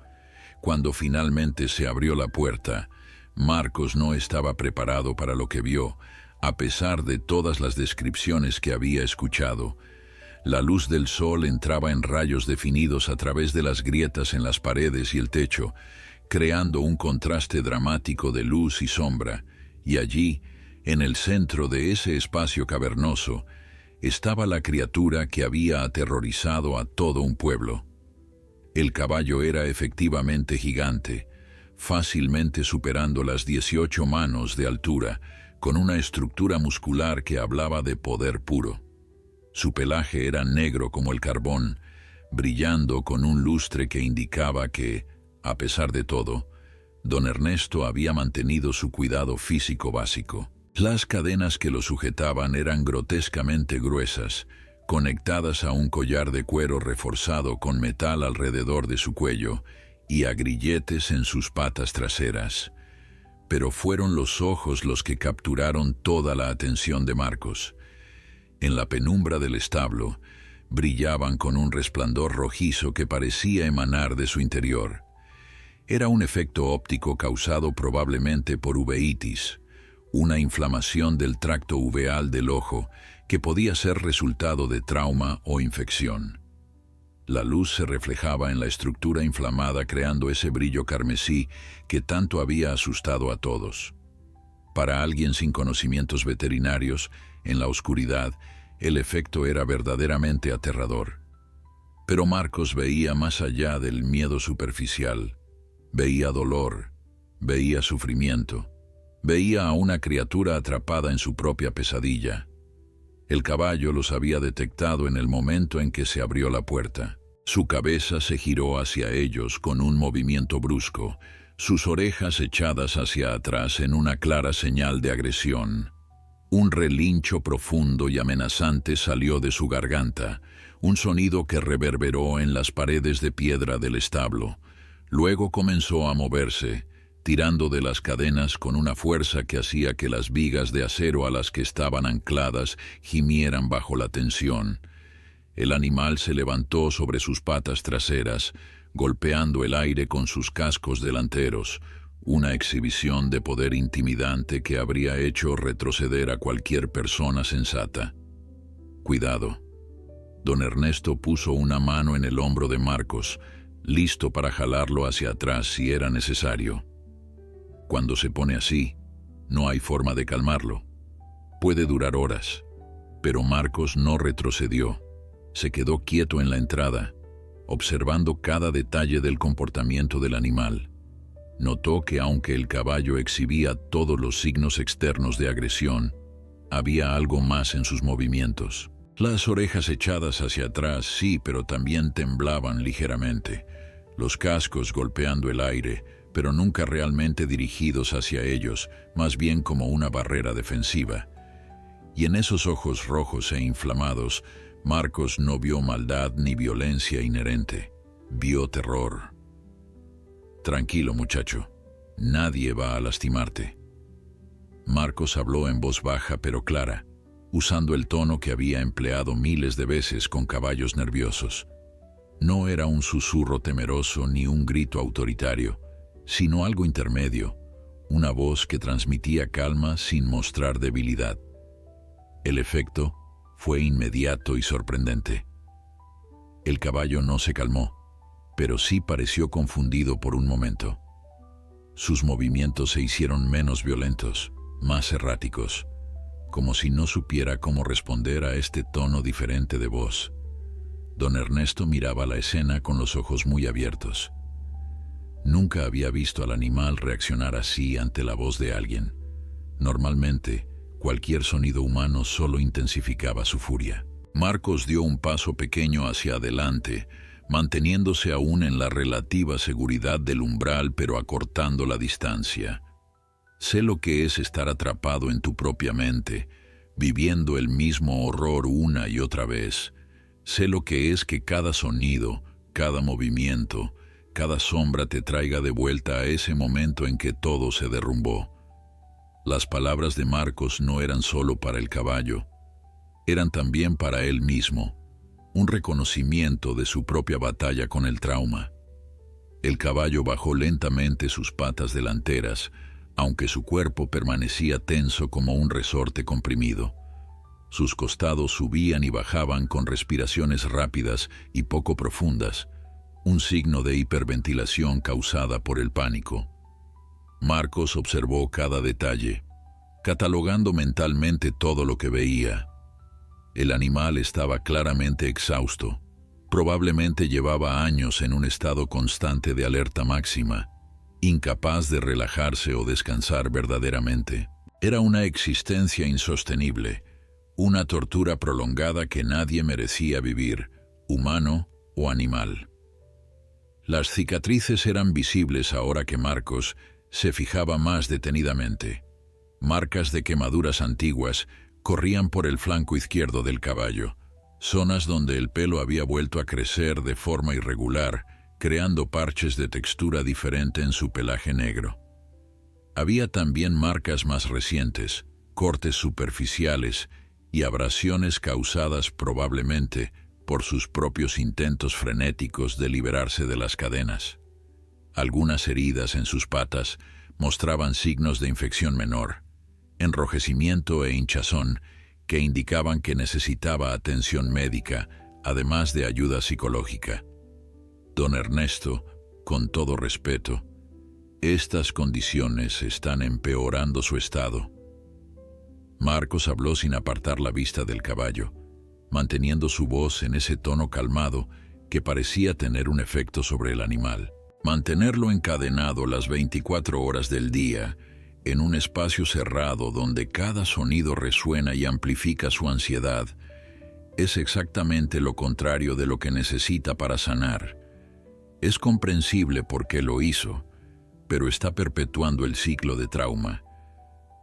Cuando finalmente se abrió la puerta, Marcos no estaba preparado para lo que vio, a pesar de todas las descripciones que había escuchado. La luz del sol entraba en rayos definidos a través de las grietas en las paredes y el techo, creando un contraste dramático de luz y sombra, y allí, en el centro de ese espacio cavernoso, estaba la criatura que había aterrorizado a todo un pueblo. El caballo era efectivamente gigante, fácilmente superando las 18 manos de altura, con una estructura muscular que hablaba de poder puro. Su pelaje era negro como el carbón, brillando con un lustre que indicaba que, a pesar de todo, don Ernesto había mantenido su cuidado físico básico. Las cadenas que lo sujetaban eran grotescamente gruesas, conectadas a un collar de cuero reforzado con metal alrededor de su cuello y a grilletes en sus patas traseras. Pero fueron los ojos los que capturaron toda la atención de Marcos. En la penumbra del establo, brillaban con un resplandor rojizo que parecía emanar de su interior. Era un efecto óptico causado probablemente por uveitis, una inflamación del tracto uveal del ojo que podía ser resultado de trauma o infección. La luz se reflejaba en la estructura inflamada creando ese brillo carmesí que tanto había asustado a todos. Para alguien sin conocimientos veterinarios, en la oscuridad, el efecto era verdaderamente aterrador. Pero Marcos veía más allá del miedo superficial. Veía dolor, veía sufrimiento, veía a una criatura atrapada en su propia pesadilla. El caballo los había detectado en el momento en que se abrió la puerta. Su cabeza se giró hacia ellos con un movimiento brusco, sus orejas echadas hacia atrás en una clara señal de agresión. Un relincho profundo y amenazante salió de su garganta, un sonido que reverberó en las paredes de piedra del establo. Luego comenzó a moverse, tirando de las cadenas con una fuerza que hacía que las vigas de acero a las que estaban ancladas gimieran bajo la tensión. El animal se levantó sobre sus patas traseras, golpeando el aire con sus cascos delanteros, una exhibición de poder intimidante que habría hecho retroceder a cualquier persona sensata. «Cuidado». Don Ernesto puso una mano en el hombro de Marcos, listo para jalarlo hacia atrás si era necesario. Cuando se pone así, no hay forma de calmarlo. Puede durar horas, pero Marcos no retrocedió. Se quedó quieto en la entrada, observando cada detalle del comportamiento del animal. Notó que aunque el caballo exhibía todos los signos externos de agresión, había algo más en sus movimientos. Las orejas echadas hacia atrás, sí, pero también temblaban ligeramente, los cascos golpeando el aire, pero nunca realmente dirigidos hacia ellos, más bien como una barrera defensiva. Y en esos ojos rojos e inflamados, Marcos no vio maldad ni violencia inherente, vio terror. «Tranquilo, muchacho, nadie va a lastimarte». Marcos habló en voz baja pero clara, usando el tono que había empleado miles de veces con caballos nerviosos. No era un susurro temeroso ni un grito autoritario, sino algo intermedio, una voz que transmitía calma sin mostrar debilidad. El efecto fue inmediato y sorprendente. El caballo no se calmó, pero sí pareció confundido por un momento. Sus movimientos se hicieron menos violentos, más erráticos, como si no supiera cómo responder a este tono diferente de voz. Don Ernesto miraba la escena con los ojos muy abiertos. Nunca había visto al animal reaccionar así ante la voz de alguien. Normalmente, cualquier sonido humano solo intensificaba su furia. Marcos dio un paso pequeño hacia adelante, manteniéndose aún en la relativa seguridad del umbral pero acortando la distancia. Sé lo que es estar atrapado en tu propia mente, viviendo el mismo horror una y otra vez. Sé lo que es que cada sonido, cada movimiento, cada sombra te traiga de vuelta a ese momento en que todo se derrumbó. Las palabras de Marcos no eran solo para el caballo, eran también para él mismo, un reconocimiento de su propia batalla con el trauma. El caballo bajó lentamente sus patas delanteras, aunque su cuerpo permanecía tenso como un resorte comprimido. Sus costados subían y bajaban con respiraciones rápidas y poco profundas, un signo de hiperventilación causada por el pánico. Marcos observó cada detalle, catalogando mentalmente todo lo que veía. El animal estaba claramente exhausto. Probablemente llevaba años en un estado constante de alerta máxima, incapaz de relajarse o descansar verdaderamente. Era una existencia insostenible, una tortura prolongada que nadie merecía vivir, humano o animal. Las cicatrices eran visibles ahora que Marcos se fijaba más detenidamente. Marcas de quemaduras antiguas corrían por el flanco izquierdo del caballo, zonas donde el pelo había vuelto a crecer de forma irregular, creando parches de textura diferente en su pelaje negro. Había también marcas más recientes, cortes superficiales y abrasiones causadas probablemente por sus propios intentos frenéticos de liberarse de las cadenas. Algunas heridas en sus patas mostraban signos de infección menor, enrojecimiento e hinchazón que indicaban que necesitaba atención médica, además de ayuda psicológica. Don Ernesto, con todo respeto, estas condiciones están empeorando su estado. Marcos habló sin apartar la vista del caballo, manteniendo su voz en ese tono calmado que parecía tener un efecto sobre el animal. Mantenerlo encadenado las 24 horas del día, en un espacio cerrado donde cada sonido resuena y amplifica su ansiedad, es exactamente lo contrario de lo que necesita para sanar. Es comprensible por qué lo hizo, pero está perpetuando el ciclo de trauma.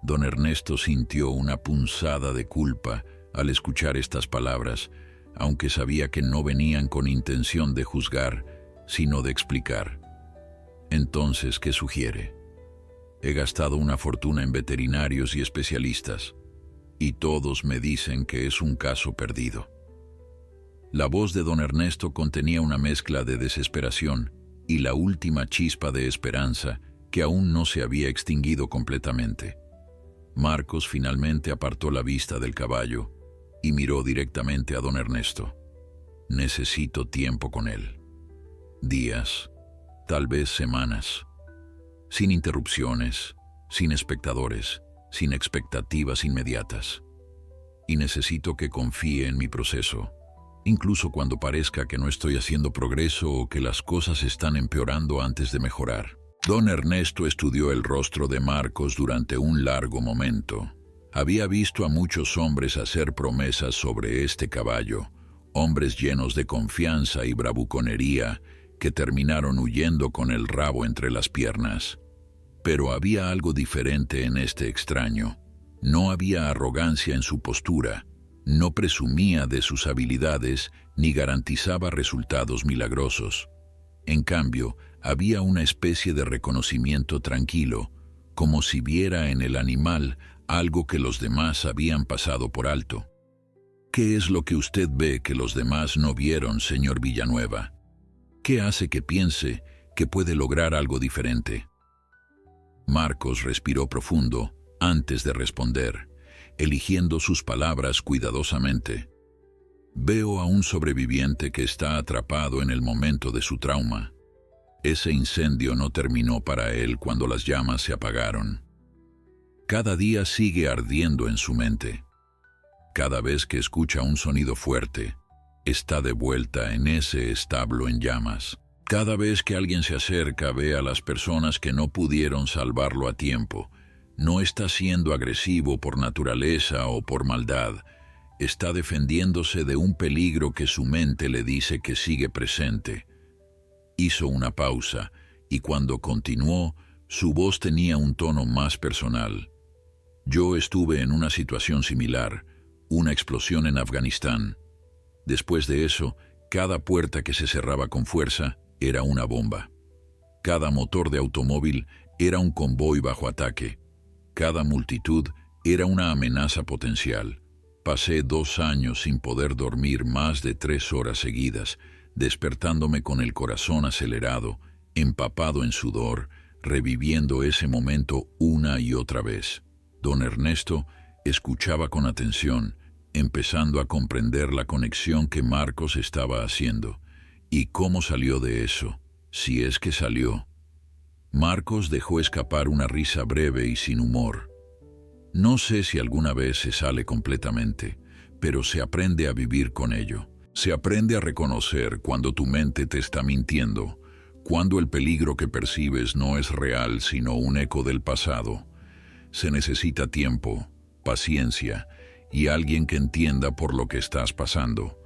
Don Ernesto sintió una punzada de culpa al escuchar estas palabras, aunque sabía que no venían con intención de juzgar, sino de explicar. Entonces, ¿qué sugiere? He gastado una fortuna en veterinarios y especialistas, y todos me dicen que es un caso perdido. La voz de don Ernesto contenía una mezcla de desesperación y la última chispa de esperanza que aún no se había extinguido completamente. Marcos finalmente apartó la vista del caballo y miró directamente a don Ernesto. Necesito tiempo con él. Días, tal vez semanas, sin interrupciones, sin espectadores, sin expectativas inmediatas. Y necesito que confíe en mi proceso, incluso cuando parezca que no estoy haciendo progreso o que las cosas están empeorando antes de mejorar. Don Ernesto estudió el rostro de Marcos durante un largo momento. Había visto a muchos hombres hacer promesas sobre este caballo, hombres llenos de confianza y bravuconería que terminaron huyendo con el rabo entre las piernas. Pero había algo diferente en este extraño. No había arrogancia en su postura, no presumía de sus habilidades ni garantizaba resultados milagrosos. En cambio, había una especie de reconocimiento tranquilo, como si viera en el animal algo que los demás habían pasado por alto. ¿Qué es lo que usted ve que los demás no vieron, señor Villanueva? ¿Qué hace que piense que puede lograr algo diferente? Marcos respiró profundo antes de responder, eligiendo sus palabras cuidadosamente. Veo a un sobreviviente que está atrapado en el momento de su trauma. Ese incendio no terminó para él cuando las llamas se apagaron. Cada día sigue ardiendo en su mente. Cada vez que escucha un sonido fuerte, está de vuelta en ese establo en llamas. Cada vez que alguien se acerca, ve a las personas que no pudieron salvarlo a tiempo. No está siendo agresivo por naturaleza o por maldad. Está defendiéndose de un peligro que su mente le dice que sigue presente. Hizo una pausa, y cuando continuó, su voz tenía un tono más personal. Yo estuve en una situación similar, una explosión en Afganistán. Después de eso, cada puerta que se cerraba con fuerza era una bomba. Cada motor de automóvil era un convoy bajo ataque. Cada multitud era una amenaza potencial. Pasé 2 años sin poder dormir más de 3 horas seguidas, despertándome con el corazón acelerado, empapado en sudor, reviviendo ese momento una y otra vez. Don Ernesto escuchaba con atención, empezando a comprender la conexión que Marcos estaba haciendo. ¿Y cómo salió de eso? Si es que salió. Marcos dejó escapar una risa breve y sin humor. No sé si alguna vez se sale completamente, pero se aprende a vivir con ello. Se aprende a reconocer cuando tu mente te está mintiendo, cuando el peligro que percibes no es real sino un eco del pasado. Se necesita tiempo, paciencia y alguien que entienda por lo que estás pasando.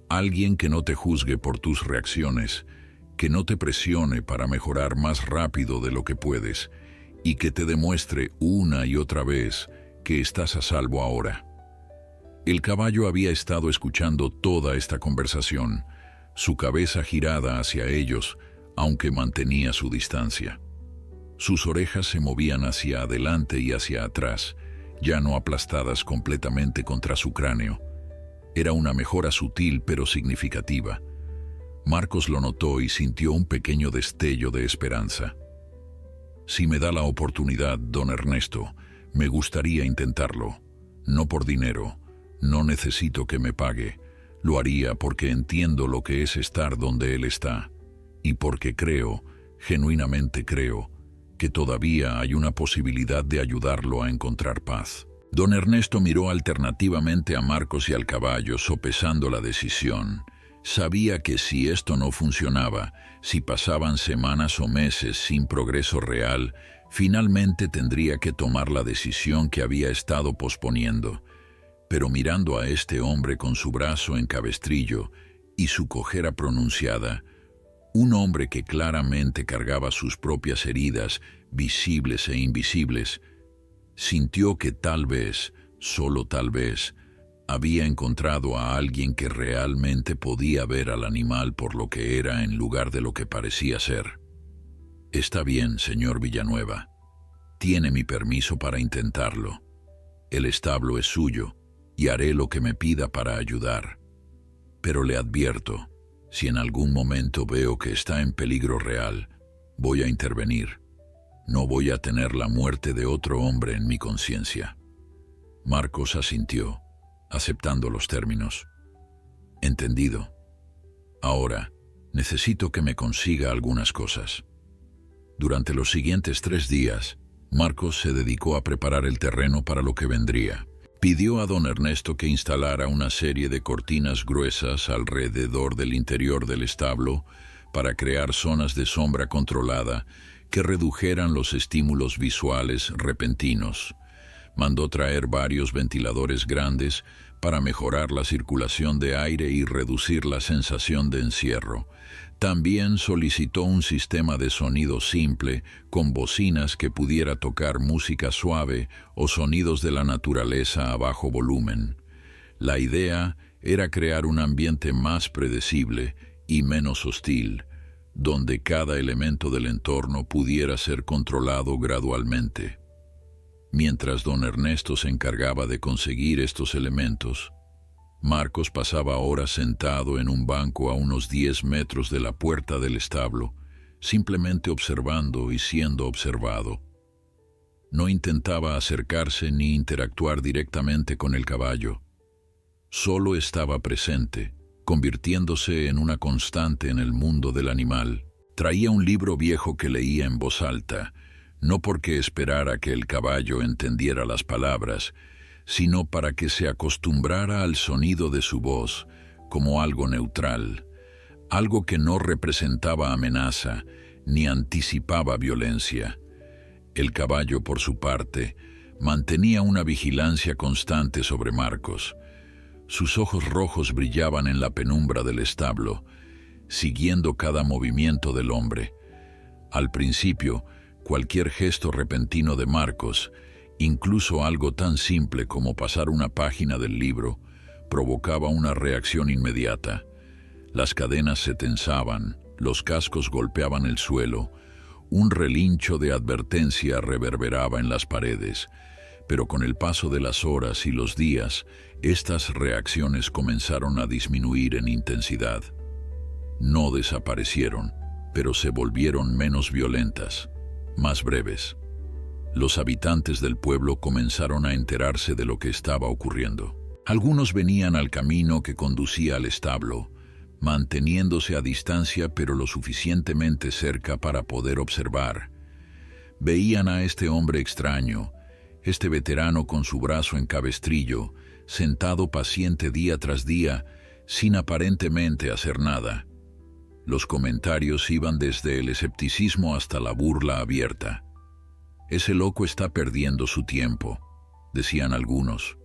Alguien que no te juzgue por tus reacciones, que no te presione para mejorar más rápido de lo que puedes y que te demuestre una y otra vez que estás a salvo ahora. El caballo había estado escuchando toda esta conversación, su cabeza girada hacia ellos, aunque mantenía su distancia. Sus orejas se movían hacia adelante y hacia atrás, ya no aplastadas completamente contra su cráneo. Era una mejora sutil pero significativa. Marcos lo notó y sintió un pequeño destello de esperanza. Si me da la oportunidad, don Ernesto, me gustaría intentarlo. No por dinero, no necesito que me pague. Lo haría porque entiendo lo que es estar donde él está y porque creo, genuinamente creo, que todavía hay una posibilidad de ayudarlo a encontrar paz. Don Ernesto miró alternativamente a Marcos y al caballo, sopesando la decisión. Sabía que si esto no funcionaba, si pasaban semanas o meses sin progreso real, finalmente tendría que tomar la decisión que había estado posponiendo. Pero mirando a este hombre con su brazo en cabestrillo y su cojera pronunciada, un hombre que claramente cargaba sus propias heridas, visibles e invisibles, sintió que tal vez, solo tal vez, había encontrado a alguien que realmente podía ver al animal por lo que era en lugar de lo que parecía ser. Está bien, señor Villanueva. Tiene mi permiso para intentarlo. El establo es suyo y haré lo que me pida para ayudar. Pero le advierto, Si en algún momento veo que está en peligro real, voy a intervenir. No voy a tener la muerte de otro hombre en mi conciencia. Marcos asintió, aceptando los términos. Entendido. Ahora, necesito que me consiga algunas cosas. Durante los siguientes 3 días, Marcos se dedicó a preparar el terreno para lo que vendría. Pidió a don Ernesto que instalara una serie de cortinas gruesas alrededor del interior del establo para crear zonas de sombra controlada que redujeran los estímulos visuales repentinos. Mandó traer varios ventiladores grandes para mejorar la circulación de aire y reducir la sensación de encierro. También solicitó un sistema de sonido simple, con bocinas que pudiera tocar música suave o sonidos de la naturaleza a bajo volumen. La idea era crear un ambiente más predecible y menos hostil, donde cada elemento del entorno pudiera ser controlado gradualmente. Mientras don Ernesto se encargaba de conseguir estos elementos, Marcos pasaba horas sentado en un banco a unos 10 metros de la puerta del establo, simplemente observando y siendo observado. No intentaba acercarse ni interactuar directamente con el caballo. Solo estaba presente, convirtiéndose en una constante en el mundo del animal. Traía un libro viejo que leía en voz alta, no porque esperara que el caballo entendiera las palabras, sino para que se acostumbrara al sonido de su voz como algo neutral, algo que no representaba amenaza ni anticipaba violencia. El caballo, por su parte, mantenía una vigilancia constante sobre Marcos. Sus ojos rojos brillaban en la penumbra del establo, siguiendo cada movimiento del hombre. Al principio, cualquier gesto repentino de Marcos, incluso algo tan simple como pasar una página del libro, provocaba una reacción inmediata. Las cadenas se tensaban, los cascos golpeaban el suelo, un relincho de advertencia reverberaba en las paredes, pero con el paso de las horas y los días, estas reacciones comenzaron a disminuir en intensidad. No desaparecieron, pero se volvieron menos violentas, más breves. Los habitantes del pueblo comenzaron a enterarse de lo que estaba ocurriendo. Algunos venían al camino que conducía al establo, manteniéndose a distancia pero lo suficientemente cerca para poder observar. Veían a este hombre extraño, este veterano con su brazo en cabestrillo, sentado paciente día tras día, sin aparentemente hacer nada. Los comentarios iban desde el escepticismo hasta la burla abierta. «Ese loco está perdiendo su tiempo», decían algunos.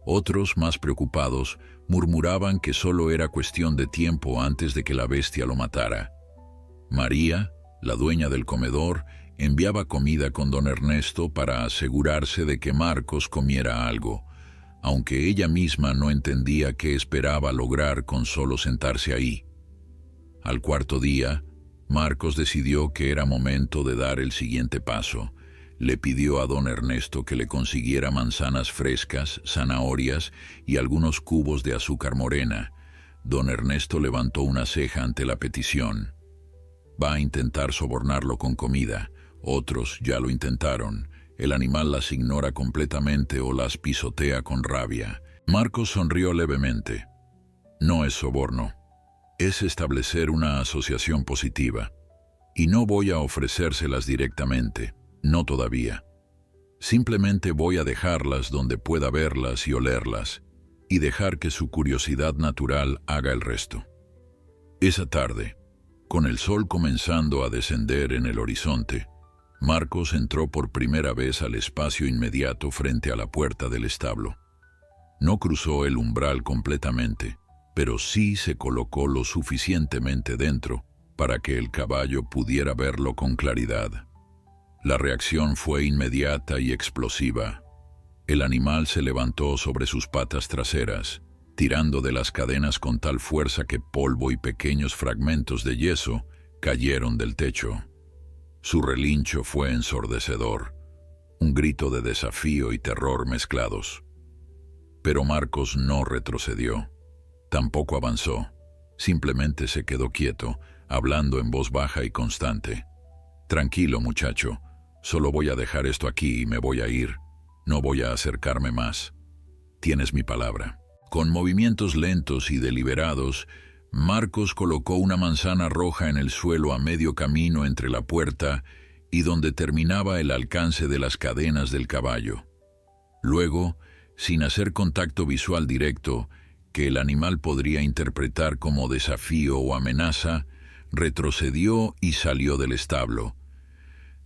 Otros, más preocupados, murmuraban que solo era cuestión de tiempo antes de que la bestia lo matara. María, la dueña del comedor, enviaba comida con don Ernesto para asegurarse de que Marcos comiera algo, aunque ella misma no entendía qué esperaba lograr con solo sentarse ahí. Al 4.º día, Marcos decidió que era momento de dar el siguiente paso. Le pidió a don Ernesto que le consiguiera manzanas frescas, zanahorias y algunos cubos de azúcar morena. Don Ernesto levantó una ceja ante la petición. «Va a intentar sobornarlo con comida. Otros ya lo intentaron. El animal las ignora completamente o las pisotea con rabia». Marcos sonrió levemente. «No es soborno. Es establecer una asociación positiva. Y no voy a ofrecérselas directamente. No todavía. Simplemente voy a dejarlas donde pueda verlas y olerlas, y dejar que su curiosidad natural haga el resto». Esa tarde, con el sol comenzando a descender en el horizonte, Marcos entró por primera vez al espacio inmediato frente a la puerta del establo. No cruzó el umbral completamente, pero sí se colocó lo suficientemente dentro para que el caballo pudiera verlo con claridad. La reacción fue inmediata y explosiva. El animal se levantó sobre sus patas traseras, tirando de las cadenas con tal fuerza que polvo y pequeños fragmentos de yeso cayeron del techo. Su relincho fue ensordecedor, un grito de desafío y terror mezclados. Pero Marcos no retrocedió, tampoco avanzó. Simplemente se quedó quieto, hablando en voz baja y constante. «Tranquilo, muchacho. Solo voy a dejar esto aquí y me voy a ir. No voy a acercarme más. Tienes mi palabra». Con movimientos lentos y deliberados, Marcos colocó una manzana roja en el suelo a medio camino entre la puerta y donde terminaba el alcance de las cadenas del caballo. Luego, sin hacer contacto visual directo, que el animal podría interpretar como desafío o amenaza, retrocedió y salió del establo.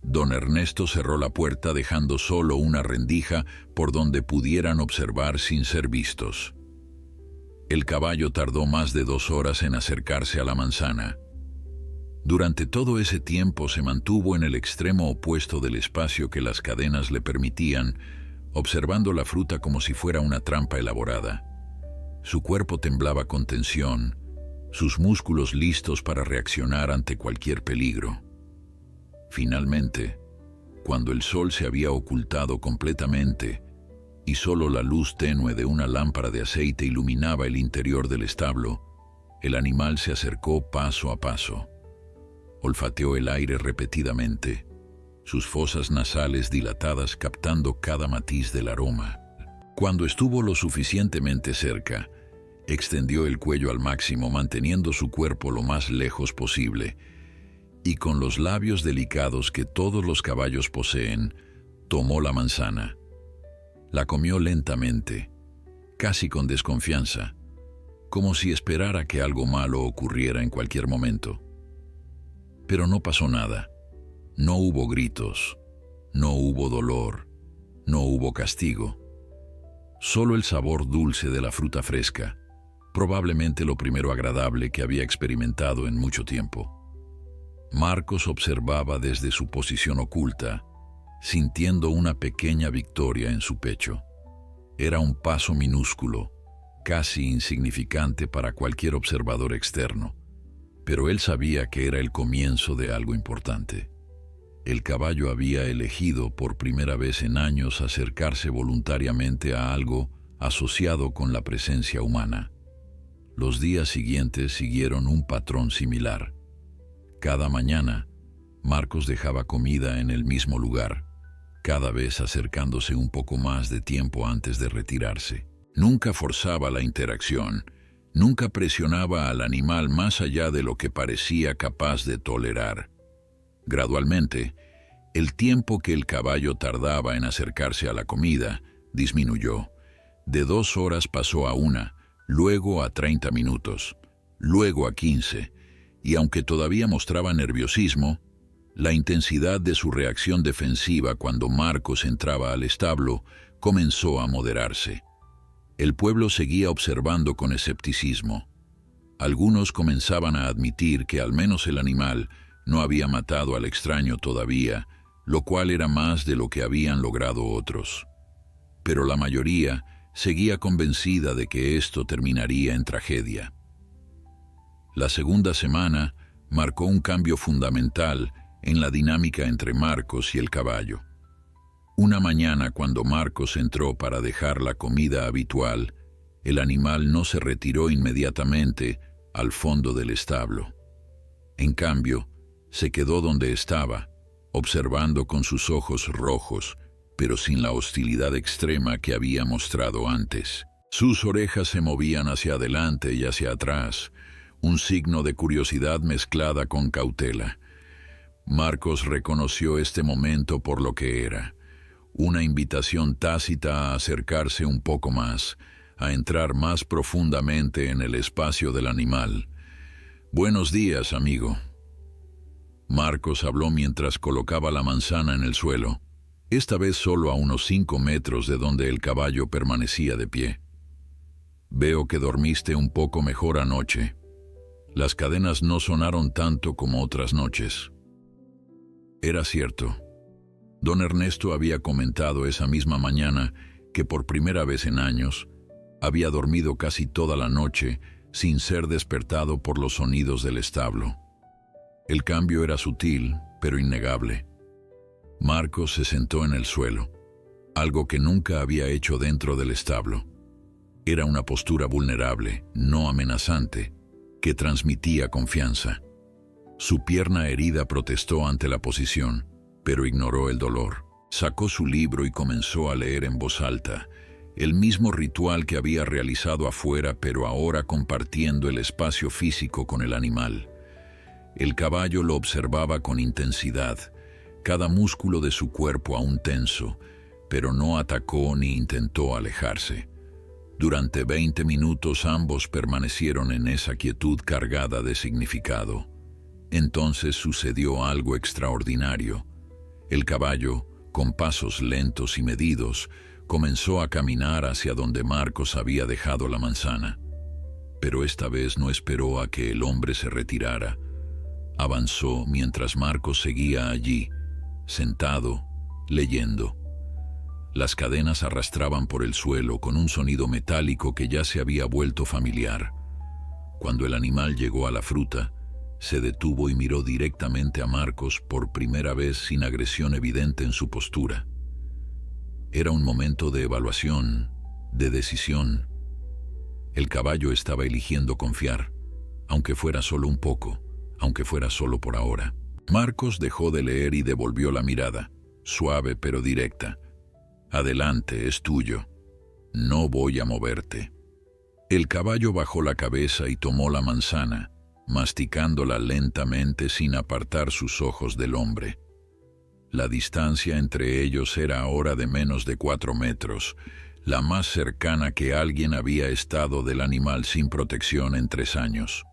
Don Ernesto cerró la puerta dejando solo una rendija por donde pudieran observar sin ser vistos. El caballo tardó más de 2 horas en acercarse a la manzana. Durante todo ese tiempo se mantuvo en el extremo opuesto del espacio que las cadenas le permitían, observando la fruta como si fuera una trampa elaborada. Su cuerpo temblaba con tensión, sus músculos listos para reaccionar ante cualquier peligro. Finalmente, cuando el sol se había ocultado completamente y solo la luz tenue de una lámpara de aceite iluminaba el interior del establo, el animal se acercó paso a paso. Olfateó el aire repetidamente, sus fosas nasales dilatadas captando cada matiz del aroma. Cuando estuvo lo suficientemente cerca, extendió el cuello al máximo manteniendo su cuerpo lo más lejos posible, y con los labios delicados que todos los caballos poseen, tomó la manzana. La comió lentamente, casi con desconfianza, como si esperara que algo malo ocurriera en cualquier momento. Pero no pasó nada. No hubo gritos, no hubo dolor, no hubo castigo. Solo el sabor dulce de la fruta fresca, probablemente lo primero agradable que había experimentado en mucho tiempo. Marcos observaba desde su posición oculta, sintiendo una pequeña victoria en su pecho. Era un paso minúsculo, casi insignificante para cualquier observador externo, pero él sabía que era el comienzo de algo importante. El caballo había elegido por primera vez en años acercarse voluntariamente a algo asociado con la presencia humana. Los días siguientes siguieron un patrón similar. Cada mañana, Marcos dejaba comida en el mismo lugar, cada vez acercándose un poco más de tiempo antes de retirarse. Nunca forzaba la interacción, nunca presionaba al animal más allá de lo que parecía capaz de tolerar. Gradualmente, el tiempo que el caballo tardaba en acercarse a la comida disminuyó. De 2 horas pasó a 1, luego a 30 minutos, luego a 15, y aunque todavía mostraba nerviosismo, la intensidad de su reacción defensiva cuando Marcos entraba al establo comenzó a moderarse. El pueblo seguía observando con escepticismo. Algunos comenzaban a admitir que al menos el animal no había matado al extraño todavía, lo cual era más de lo que habían logrado otros. Pero la mayoría seguía convencida de que esto terminaría en tragedia. La segunda semana marcó un cambio fundamental en la dinámica entre Marcos y el caballo. Una mañana, cuando Marcos entró para dejar la comida habitual, el animal no se retiró inmediatamente al fondo del establo. En cambio, se quedó donde estaba, observando con sus ojos rojos, pero sin la hostilidad extrema que había mostrado antes. Sus orejas se movían hacia adelante y hacia atrás, un signo de curiosidad mezclada con cautela. Marcos reconoció este momento por lo que era, una invitación tácita a acercarse un poco más, a entrar más profundamente en el espacio del animal. «Buenos días, amigo». Marcos habló mientras colocaba la manzana en el suelo, esta vez solo a unos 5 metros de donde el caballo permanecía de pie. «Veo que dormiste un poco mejor anoche. Las cadenas no sonaron tanto como otras noches». Era cierto. Don Ernesto había comentado esa misma mañana que por primera vez en años había dormido casi toda la noche sin ser despertado por los sonidos del establo. El cambio era sutil, pero innegable. Marcos se sentó en el suelo, algo que nunca había hecho dentro del establo. Era una postura vulnerable, no amenazante, que transmitía confianza. Su pierna herida protestó ante la posición, pero ignoró el dolor. Sacó su libro y comenzó a leer en voz alta, el mismo ritual que había realizado afuera, pero ahora compartiendo el espacio físico con el animal. El caballo lo observaba con intensidad, cada músculo de su cuerpo aún tenso, pero no atacó ni intentó alejarse. Durante 20 minutos ambos permanecieron en esa quietud cargada de significado. Entonces sucedió algo extraordinario. El caballo, con pasos lentos y medidos, comenzó a caminar hacia donde Marcos había dejado la manzana. Pero esta vez no esperó a que el hombre se retirara. Avanzó mientras Marcos seguía allí, sentado, leyendo. Las cadenas arrastraban por el suelo con un sonido metálico que ya se había vuelto familiar. Cuando el animal llegó a la fruta, se detuvo y miró directamente a Marcos por primera vez sin agresión evidente en su postura. Era un momento de evaluación, de decisión. El caballo estaba eligiendo confiar, aunque fuera solo un poco, aunque fuera solo por ahora. Marcos dejó de leer y devolvió la mirada, suave pero directa. Adelante, es tuyo. No voy a moverte. El caballo bajó la cabeza y tomó la manzana, masticándola lentamente sin apartar sus ojos del hombre. La distancia entre ellos era ahora de menos de 4 metros, la más cercana que alguien había estado del animal sin protección en 3 años.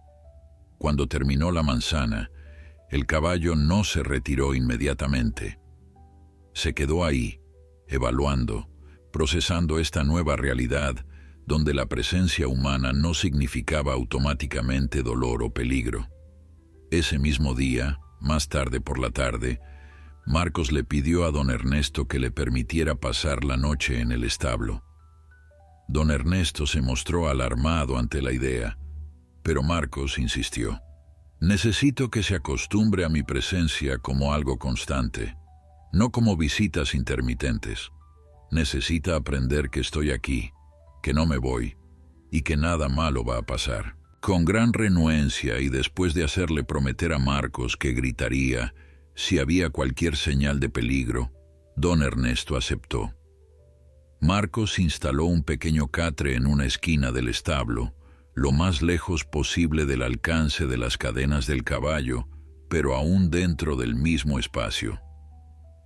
Cuando terminó la manzana, el caballo no se retiró inmediatamente. Se quedó ahí, evaluando, procesando esta nueva realidad donde la presencia humana no significaba automáticamente dolor o peligro. Ese mismo día, más tarde por la tarde, Marcos le pidió a don Ernesto que le permitiera pasar la noche en el establo. Don Ernesto se mostró alarmado ante la idea, pero Marcos insistió. Necesito que se acostumbre a mi presencia como algo constante, no como visitas intermitentes. Necesita aprender que estoy aquí, que no me voy, y que nada malo va a pasar. Con gran renuencia y después de hacerle prometer a Marcos que gritaría si había cualquier señal de peligro, don Ernesto aceptó. Marcos instaló un pequeño catre en una esquina del establo, lo más lejos posible del alcance de las cadenas del caballo, pero aún dentro del mismo espacio.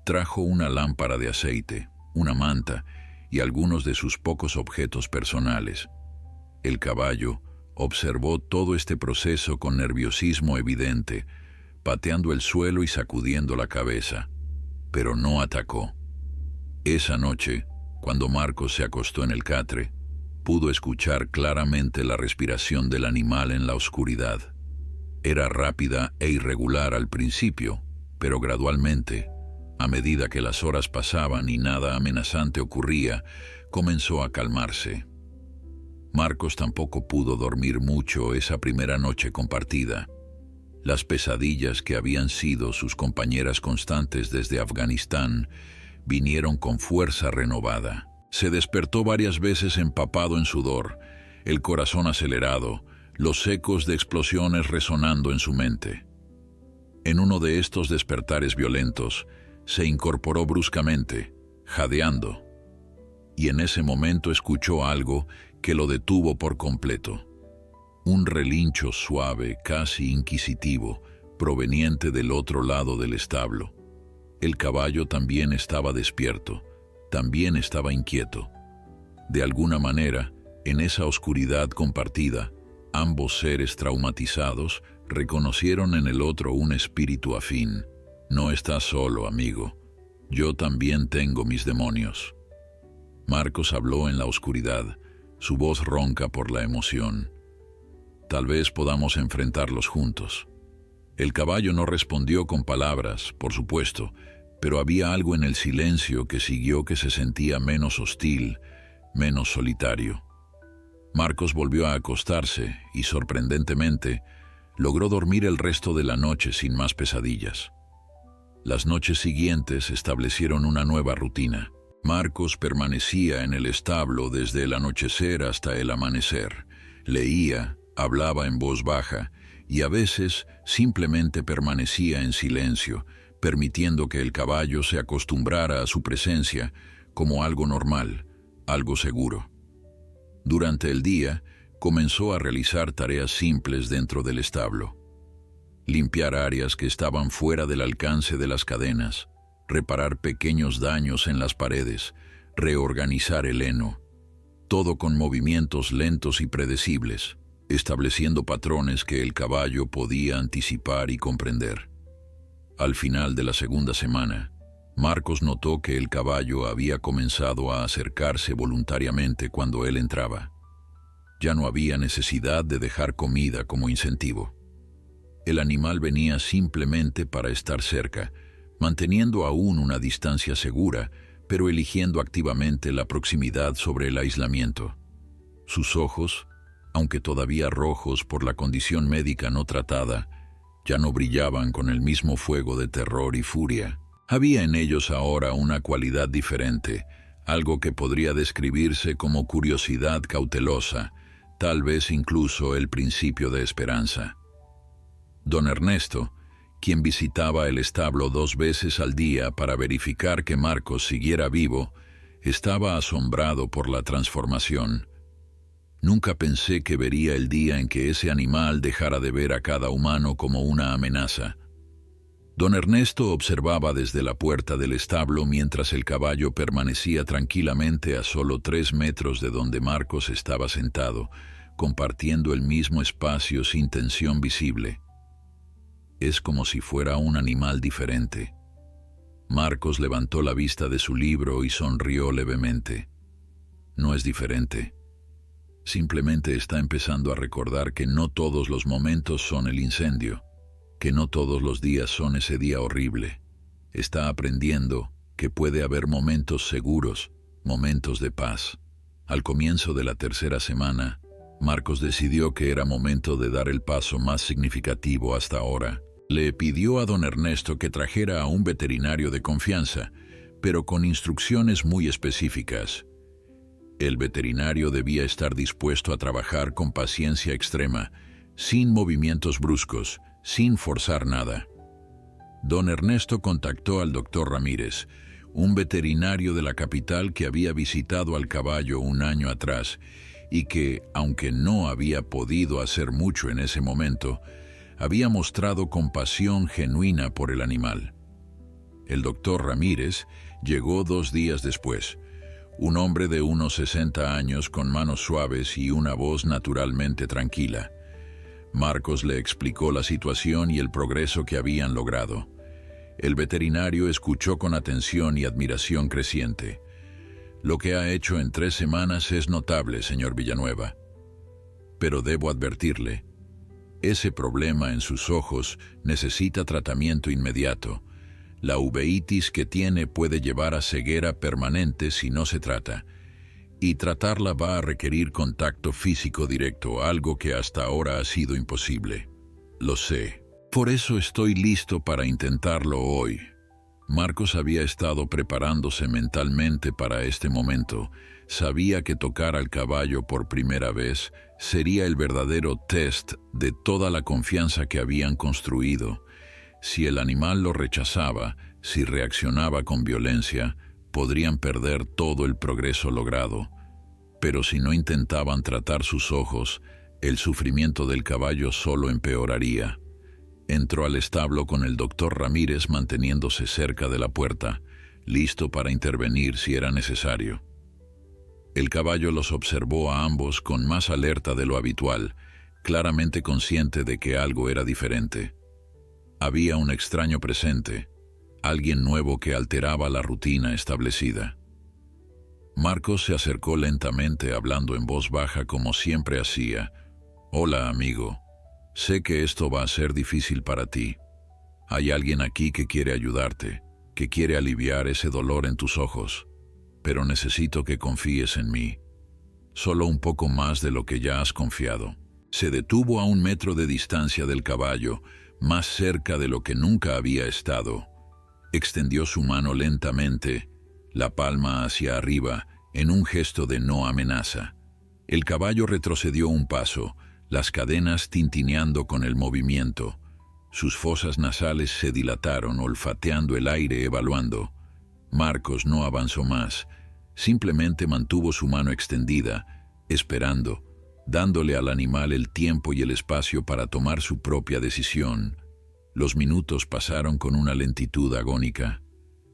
Trajo una lámpara de aceite, una manta y algunos de sus pocos objetos personales. El caballo observó todo este proceso con nerviosismo evidente, pateando el suelo y sacudiendo la cabeza, pero no atacó. Esa noche, cuando Marcos se acostó en el catre, pudo escuchar claramente la respiración del animal en la oscuridad. Era rápida e irregular al principio, pero gradualmente, a medida que las horas pasaban y nada amenazante ocurría, comenzó a calmarse. Marcos tampoco pudo dormir mucho esa primera noche compartida. Las pesadillas que habían sido sus compañeras constantes desde Afganistán vinieron con fuerza renovada. Se despertó varias veces empapado en sudor, el corazón acelerado, los ecos de explosiones resonando en su mente. En uno de estos despertares violentos, se incorporó bruscamente, jadeando, y en ese momento escuchó algo que lo detuvo por completo. Un relincho suave, casi inquisitivo, proveniente del otro lado del establo. El caballo también estaba despierto, también estaba inquieto. De alguna manera, en esa oscuridad compartida, ambos seres traumatizados reconocieron en el otro un espíritu afín. No estás solo, amigo. Yo también tengo mis demonios. Marcos habló en la oscuridad, su voz ronca por la emoción. Tal vez podamos enfrentarlos juntos. El caballo no respondió con palabras, por supuesto, pero había algo en el silencio que siguió que se sentía menos hostil, menos solitario. Marcos volvió a acostarse y, sorprendentemente, logró dormir el resto de la noche sin más pesadillas. Las noches siguientes establecieron una nueva rutina. Marcos permanecía en el establo desde el anochecer hasta el amanecer. Leía, hablaba en voz baja y a veces simplemente permanecía en silencio, permitiendo que el caballo se acostumbrara a su presencia como algo normal, algo seguro. Durante el día, comenzó a realizar tareas simples dentro del establo. Limpiar áreas que estaban fuera del alcance de las cadenas, reparar pequeños daños en las paredes, reorganizar el heno. Todo con movimientos lentos y predecibles, estableciendo patrones que el caballo podía anticipar y comprender. Al final de la segunda semana, Marcos notó que el caballo había comenzado a acercarse voluntariamente cuando él entraba. Ya no había necesidad de dejar comida como incentivo. El animal venía simplemente para estar cerca, manteniendo aún una distancia segura, pero eligiendo activamente la proximidad sobre el aislamiento. Sus ojos, aunque todavía rojos por la condición médica no tratada, ya no brillaban con el mismo fuego de terror y furia. Había en ellos ahora una cualidad diferente, algo que podría describirse como curiosidad cautelosa, tal vez incluso el principio de esperanza. Don Ernesto, quien visitaba el establo 2 veces al día para verificar que Marcos siguiera vivo, estaba asombrado por la transformación. Nunca pensé que vería el día en que ese animal dejara de ver a cada humano como una amenaza. Don Ernesto observaba desde la puerta del establo mientras el caballo permanecía tranquilamente a solo 3 metros de donde Marcos estaba sentado, compartiendo el mismo espacio sin tensión visible. Es como si fuera un animal diferente. Marcos levantó la vista de su libro y sonrió levemente. No es diferente. Simplemente está empezando a recordar que no todos los momentos son el incendio, que no todos los días son ese día horrible. Está aprendiendo que puede haber momentos seguros, momentos de paz. Al comienzo de la 3ª semana, Marcos decidió que era momento de dar el paso más significativo hasta ahora. Le pidió a don Ernesto que trajera a un veterinario de confianza, pero con instrucciones muy específicas. El veterinario debía estar dispuesto a trabajar con paciencia extrema, sin movimientos bruscos, sin forzar nada. Don Ernesto contactó al doctor Ramírez, un veterinario de la capital que había visitado al caballo un año atrás y que, aunque no había podido hacer mucho en ese momento, había mostrado compasión genuina por el animal. El doctor Ramírez llegó 2 días después, un hombre de unos 60 años con manos suaves y una voz naturalmente tranquila. Marcos le explicó la situación y el progreso que habían logrado. El veterinario escuchó con atención y admiración creciente. Lo que ha hecho en 3 semanas es notable, señor Villanueva. Pero debo advertirle, ese problema en sus ojos necesita tratamiento inmediato. La uveitis que tiene puede llevar a ceguera permanente si no se trata, y tratarla va a requerir contacto físico directo, algo que hasta ahora ha sido imposible. Lo sé. Por eso estoy listo para intentarlo hoy. Marcos había estado preparándose mentalmente para este momento. Sabía que tocar al caballo por primera vez sería el verdadero test de toda la confianza que habían construido. Si el animal lo rechazaba, si reaccionaba con violencia, podrían perder todo el progreso logrado. Pero si no intentaban tratar sus ojos, el sufrimiento del caballo solo empeoraría. Entró al establo con el doctor Ramírez manteniéndose cerca de la puerta, listo para intervenir si era necesario. El caballo los observó a ambos con más alerta de lo habitual, claramente consciente de que algo era diferente. Había un extraño presente, alguien nuevo que alteraba la rutina establecida. Marcos se acercó lentamente hablando en voz baja como siempre hacía. «Hola, amigo. Sé que esto va a ser difícil para ti. Hay alguien aquí que quiere ayudarte, que quiere aliviar ese dolor en tus ojos. Pero necesito que confíes en mí. Solo un poco más de lo que ya has confiado». Se detuvo a 1 metro de distancia del caballo, más cerca de lo que nunca había estado. Extendió su mano lentamente, la palma hacia arriba, en un gesto de no amenaza. El caballo retrocedió un paso, las cadenas tintineando con el movimiento. Sus fosas nasales se dilataron, olfateando el aire, evaluando. Marcos no avanzó más, simplemente mantuvo su mano extendida, esperando, dándole al animal el tiempo y el espacio para tomar su propia decisión. Los minutos pasaron con una lentitud agónica.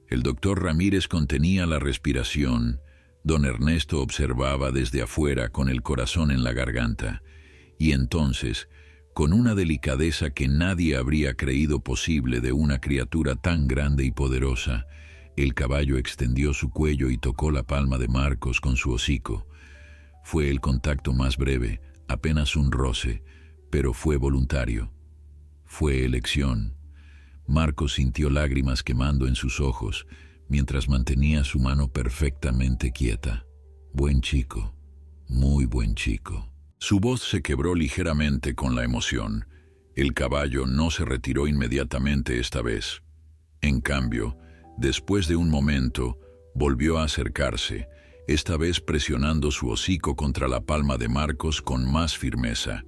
El doctor Ramírez contenía la respiración. Don Ernesto observaba desde afuera con el corazón en la garganta. Y entonces, con una delicadeza que nadie habría creído posible de una criatura tan grande y poderosa, el caballo extendió su cuello y tocó la palma de Marcos con su hocico. Fue el contacto más breve, apenas un roce, pero fue voluntario. Fue elección. Marcos sintió lágrimas quemando en sus ojos, mientras mantenía su mano perfectamente quieta. Buen chico, muy buen chico. Su voz se quebró ligeramente con la emoción. El caballo no se retiró inmediatamente esta vez. En cambio, después de un momento, volvió a acercarse, esta vez presionando su hocico contra la palma de Marcos con más firmeza.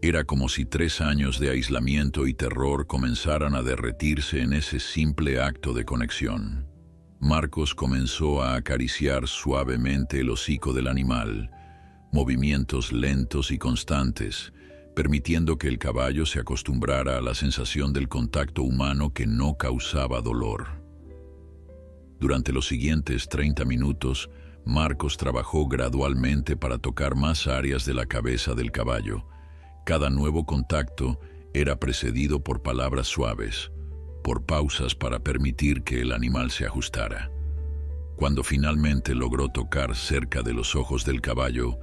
Era como si 3 años de aislamiento y terror comenzaran a derretirse en ese simple acto de conexión. Marcos comenzó a acariciar suavemente el hocico del animal, movimientos lentos y constantes, permitiendo que el caballo se acostumbrara a la sensación del contacto humano que no causaba dolor. Durante los siguientes 30 minutos, Marcos trabajó gradualmente para tocar más áreas de la cabeza del caballo. Cada nuevo contacto era precedido por palabras suaves, por pausas para permitir que el animal se ajustara. Cuando finalmente logró tocar cerca de los ojos del caballo,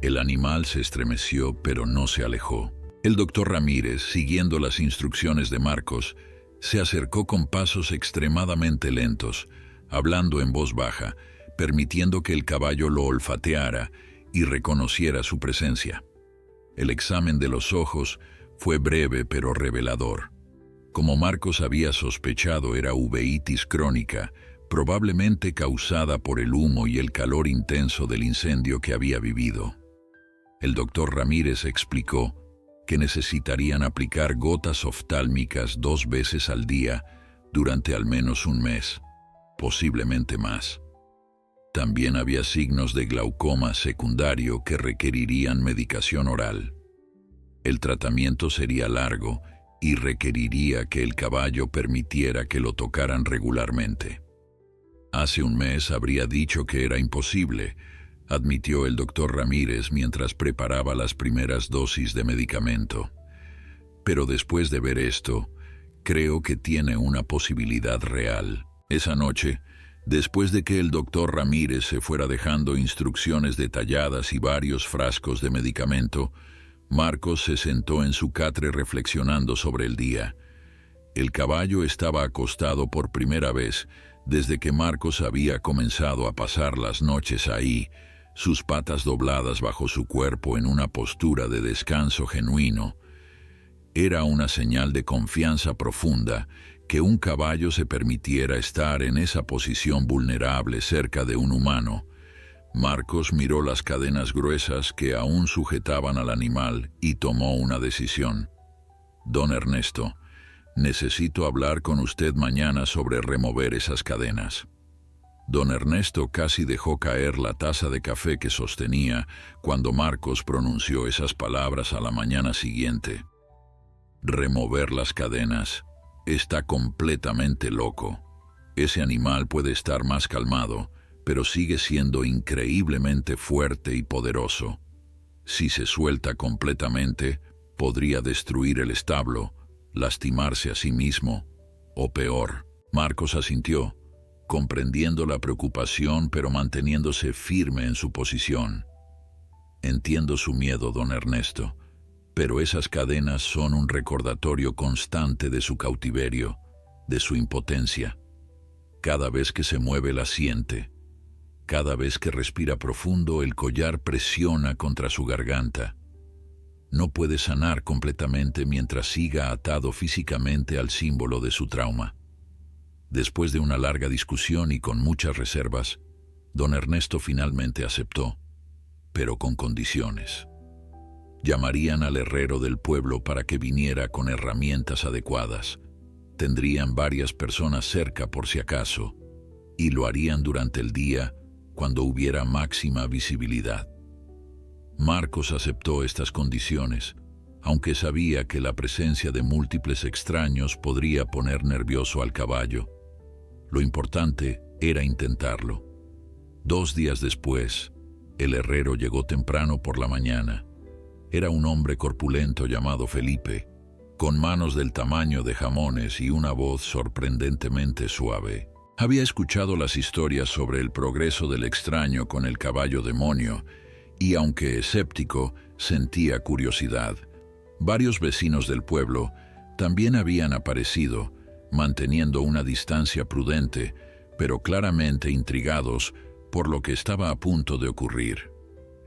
el animal se estremeció pero no se alejó. El doctor Ramírez, siguiendo las instrucciones de Marcos, se acercó con pasos extremadamente lentos, hablando en voz baja, permitiendo que el caballo lo olfateara y reconociera su presencia. El examen de los ojos fue breve pero revelador. Como Marcos había sospechado, era uveitis crónica, probablemente causada por el humo y el calor intenso del incendio que había vivido. El doctor Ramírez explicó que necesitarían aplicar gotas oftálmicas 2 veces al día durante al menos un mes, posiblemente más. También había signos de glaucoma secundario que requerirían medicación oral. El tratamiento sería largo y requeriría que el caballo permitiera que lo tocaran regularmente. Hace un mes habría dicho que era imposible, admitió el doctor Ramírez mientras preparaba las primeras dosis de medicamento. Pero después de ver esto, creo que tiene una posibilidad real. Esa noche, después de que el doctor Ramírez se fuera dejando instrucciones detalladas y varios frascos de medicamento, Marcos se sentó en su catre reflexionando sobre el día. El caballo estaba acostado por primera vez desde que Marcos había comenzado a pasar las noches ahí, sus patas dobladas bajo su cuerpo en una postura de descanso genuino. Era una señal de confianza profunda que un caballo se permitiera estar en esa posición vulnerable cerca de un humano. Marcos miró las cadenas gruesas que aún sujetaban al animal y tomó una decisión. Don Ernesto, necesito hablar con usted mañana sobre remover esas cadenas. Don Ernesto casi dejó caer la taza de café que sostenía cuando Marcos pronunció esas palabras a la mañana siguiente. Remover las cadenas. Está completamente loco. Ese animal puede estar más calmado, pero sigue siendo increíblemente fuerte y poderoso. Si se suelta completamente, podría destruir el establo, lastimarse a sí mismo, o peor. Marcos asintió, comprendiendo la preocupación pero manteniéndose firme en su posición. Entiendo su miedo, don Ernesto, pero esas cadenas son un recordatorio constante de su cautiverio, de su impotencia. Cada vez que se mueve la siente. Cada vez que respira profundo, el collar presiona contra su garganta. No puede sanar completamente mientras siga atado físicamente al símbolo de su trauma. Después de una larga discusión y con muchas reservas, don Ernesto finalmente aceptó, pero con condiciones. Llamarían al herrero del pueblo para que viniera con herramientas adecuadas. Tendrían varias personas cerca por si acaso, y lo harían durante el día cuando hubiera máxima visibilidad. Marcos aceptó estas condiciones, aunque sabía que la presencia de múltiples extraños podría poner nervioso al caballo. Lo importante era intentarlo. 2 días después, el herrero llegó temprano por la mañana. Era un hombre corpulento llamado Felipe, con manos del tamaño de jamones y una voz sorprendentemente suave. Había escuchado las historias sobre el progreso del extraño con el caballo demonio y, aunque escéptico, sentía curiosidad. Varios vecinos del pueblo también habían aparecido, manteniendo una distancia prudente, pero claramente intrigados por lo que estaba a punto de ocurrir.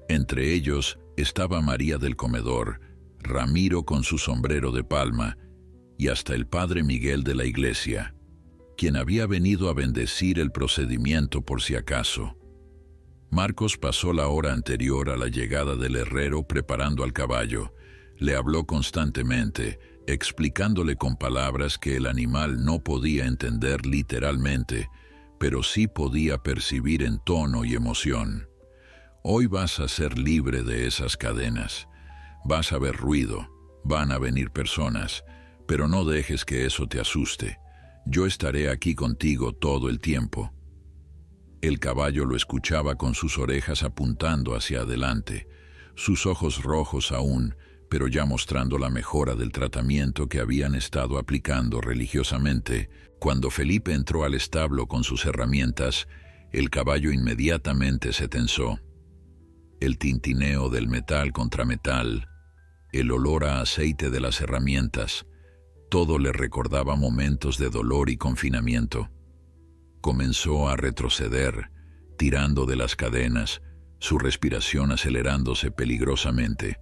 Entre ellos estaba María del comedor, Ramiro con su sombrero de palma y hasta el padre Miguel de la iglesia, quien había venido a bendecir el procedimiento por si acaso. Marcos pasó la hora anterior a la llegada del herrero preparando al caballo. Le habló constantemente, explicándole con palabras que el animal no podía entender literalmente, pero sí podía percibir en tono y emoción. Hoy vas a ser libre de esas cadenas. Vas a ver ruido, van a venir personas, pero no dejes que eso te asuste. Yo estaré aquí contigo todo el tiempo. El caballo lo escuchaba con sus orejas apuntando hacia adelante, sus ojos rojos aún, pero ya mostrando la mejora del tratamiento que habían estado aplicando religiosamente. Cuando Felipe entró al establo con sus herramientas, el caballo inmediatamente se tensó. El tintineo del metal contra metal, el olor a aceite de las herramientas, todo le recordaba momentos de dolor y confinamiento. Comenzó a retroceder, tirando de las cadenas, su respiración acelerándose peligrosamente.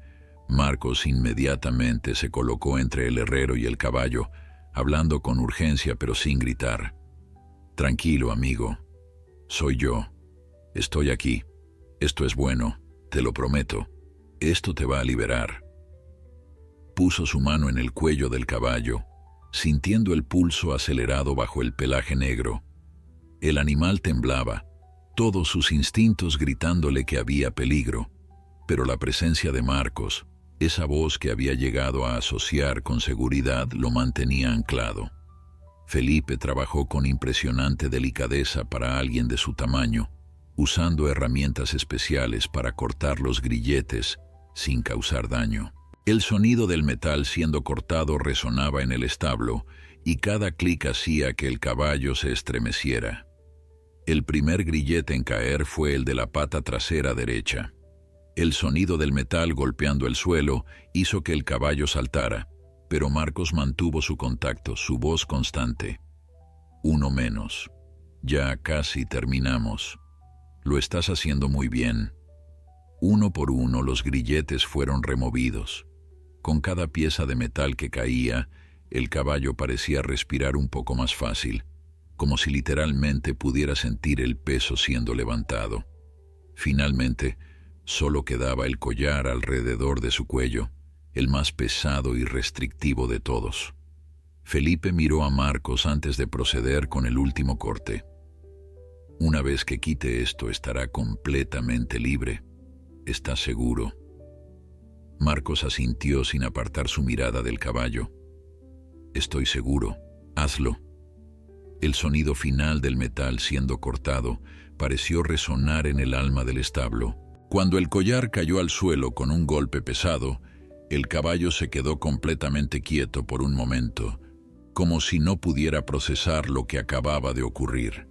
Marcos inmediatamente se colocó entre el herrero y el caballo, hablando con urgencia pero sin gritar. «Tranquilo, amigo. Soy yo. Estoy aquí. Esto es bueno, te lo prometo. Esto te va a liberar». Puso su mano en el cuello del caballo, sintiendo el pulso acelerado bajo el pelaje negro. El animal temblaba, todos sus instintos gritándole que había peligro, pero la presencia de Marcos, esa voz que había llegado a asociar con seguridad, lo mantenía anclado. Felipe trabajó con impresionante delicadeza para alguien de su tamaño, usando herramientas especiales para cortar los grilletes sin causar daño. El sonido del metal siendo cortado resonaba en el establo y cada clic hacía que el caballo se estremeciera. El primer grillete en caer fue el de la pata trasera derecha. El sonido del metal golpeando el suelo hizo que el caballo saltara, pero Marcos mantuvo su contacto, su voz constante. «Uno menos. Ya casi terminamos. Lo estás haciendo muy bien». Uno por uno los grilletes fueron removidos. Con cada pieza de metal que caía, el caballo parecía respirar un poco más fácil, como si literalmente pudiera sentir el peso siendo levantado. Finalmente, solo quedaba el collar alrededor de su cuello, el más pesado y restrictivo de todos. Felipe miró a Marcos antes de proceder con el último corte. «Una vez que quite esto, estará completamente libre. ¿Estás seguro?» Marcos asintió sin apartar su mirada del caballo. «Estoy seguro. Hazlo». El sonido final del metal siendo cortado pareció resonar en el alma del establo. Cuando el collar cayó al suelo con un golpe pesado, el caballo se quedó completamente quieto por un momento, como si no pudiera procesar lo que acababa de ocurrir.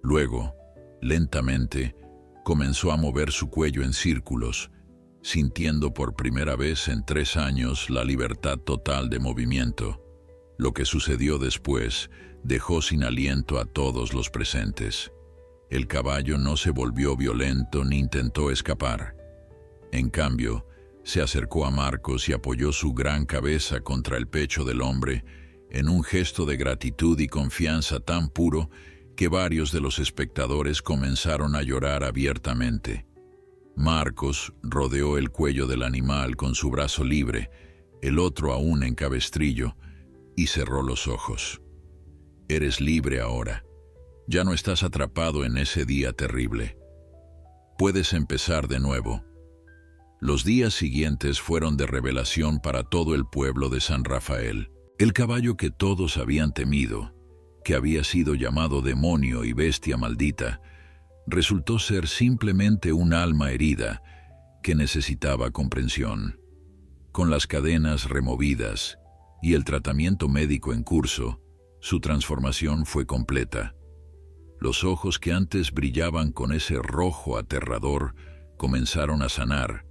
Luego, lentamente, comenzó a mover su cuello en círculos, sintiendo por primera vez en 3 años la libertad total de movimiento. Lo que sucedió después dejó sin aliento a todos los presentes. El caballo no se volvió violento ni intentó escapar. En cambio, se acercó a Marcos y apoyó su gran cabeza contra el pecho del hombre en un gesto de gratitud y confianza tan puro que varios de los espectadores comenzaron a llorar abiertamente. Marcos rodeó el cuello del animal con su brazo libre, el otro aún en cabestrillo, y cerró los ojos. Eres libre ahora. Ya no estás atrapado en ese día terrible. Puedes empezar de nuevo. Los días siguientes fueron de revelación para todo el pueblo de San Rafael. El caballo que todos habían temido, que había sido llamado demonio y bestia maldita, resultó ser simplemente un alma herida que necesitaba comprensión. Con las cadenas removidas y el tratamiento médico en curso, su transformación fue completa. Los ojos que antes brillaban con ese rojo aterrador comenzaron a sanar,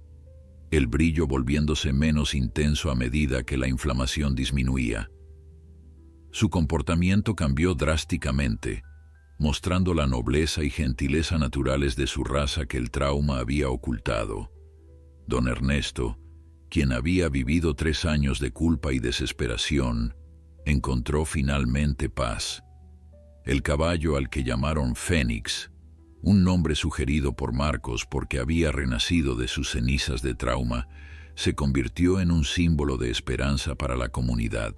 el brillo volviéndose menos intenso a medida que la inflamación disminuía. Su comportamiento cambió drásticamente, mostrando la nobleza y gentileza naturales de su raza que el trauma había ocultado. Don Ernesto, quien había vivido 3 años de culpa y desesperación, encontró finalmente paz. El caballo al que llamaron Fénix, un nombre sugerido por Marcos porque había renacido de sus cenizas de trauma, se convirtió en un símbolo de esperanza para la comunidad.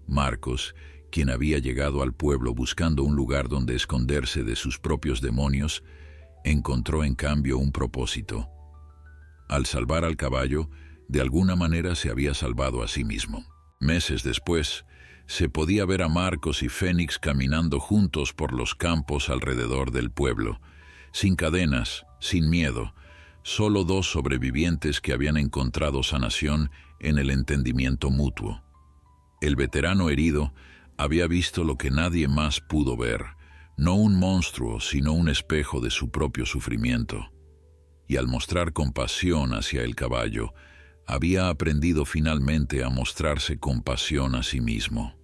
Marcos, quien había llegado al pueblo buscando un lugar donde esconderse de sus propios demonios, encontró en cambio un propósito. Al salvar al caballo, de alguna manera se había salvado a sí mismo. Meses después, se podía ver a Marcos y Fénix caminando juntos por los campos alrededor del pueblo, sin cadenas, sin miedo, solo 2 sobrevivientes que habían encontrado sanación en el entendimiento mutuo. El veterano herido había visto lo que nadie más pudo ver, no un monstruo, sino un espejo de su propio sufrimiento. Y al mostrar compasión hacia el caballo, había aprendido finalmente a mostrarse compasión a sí mismo.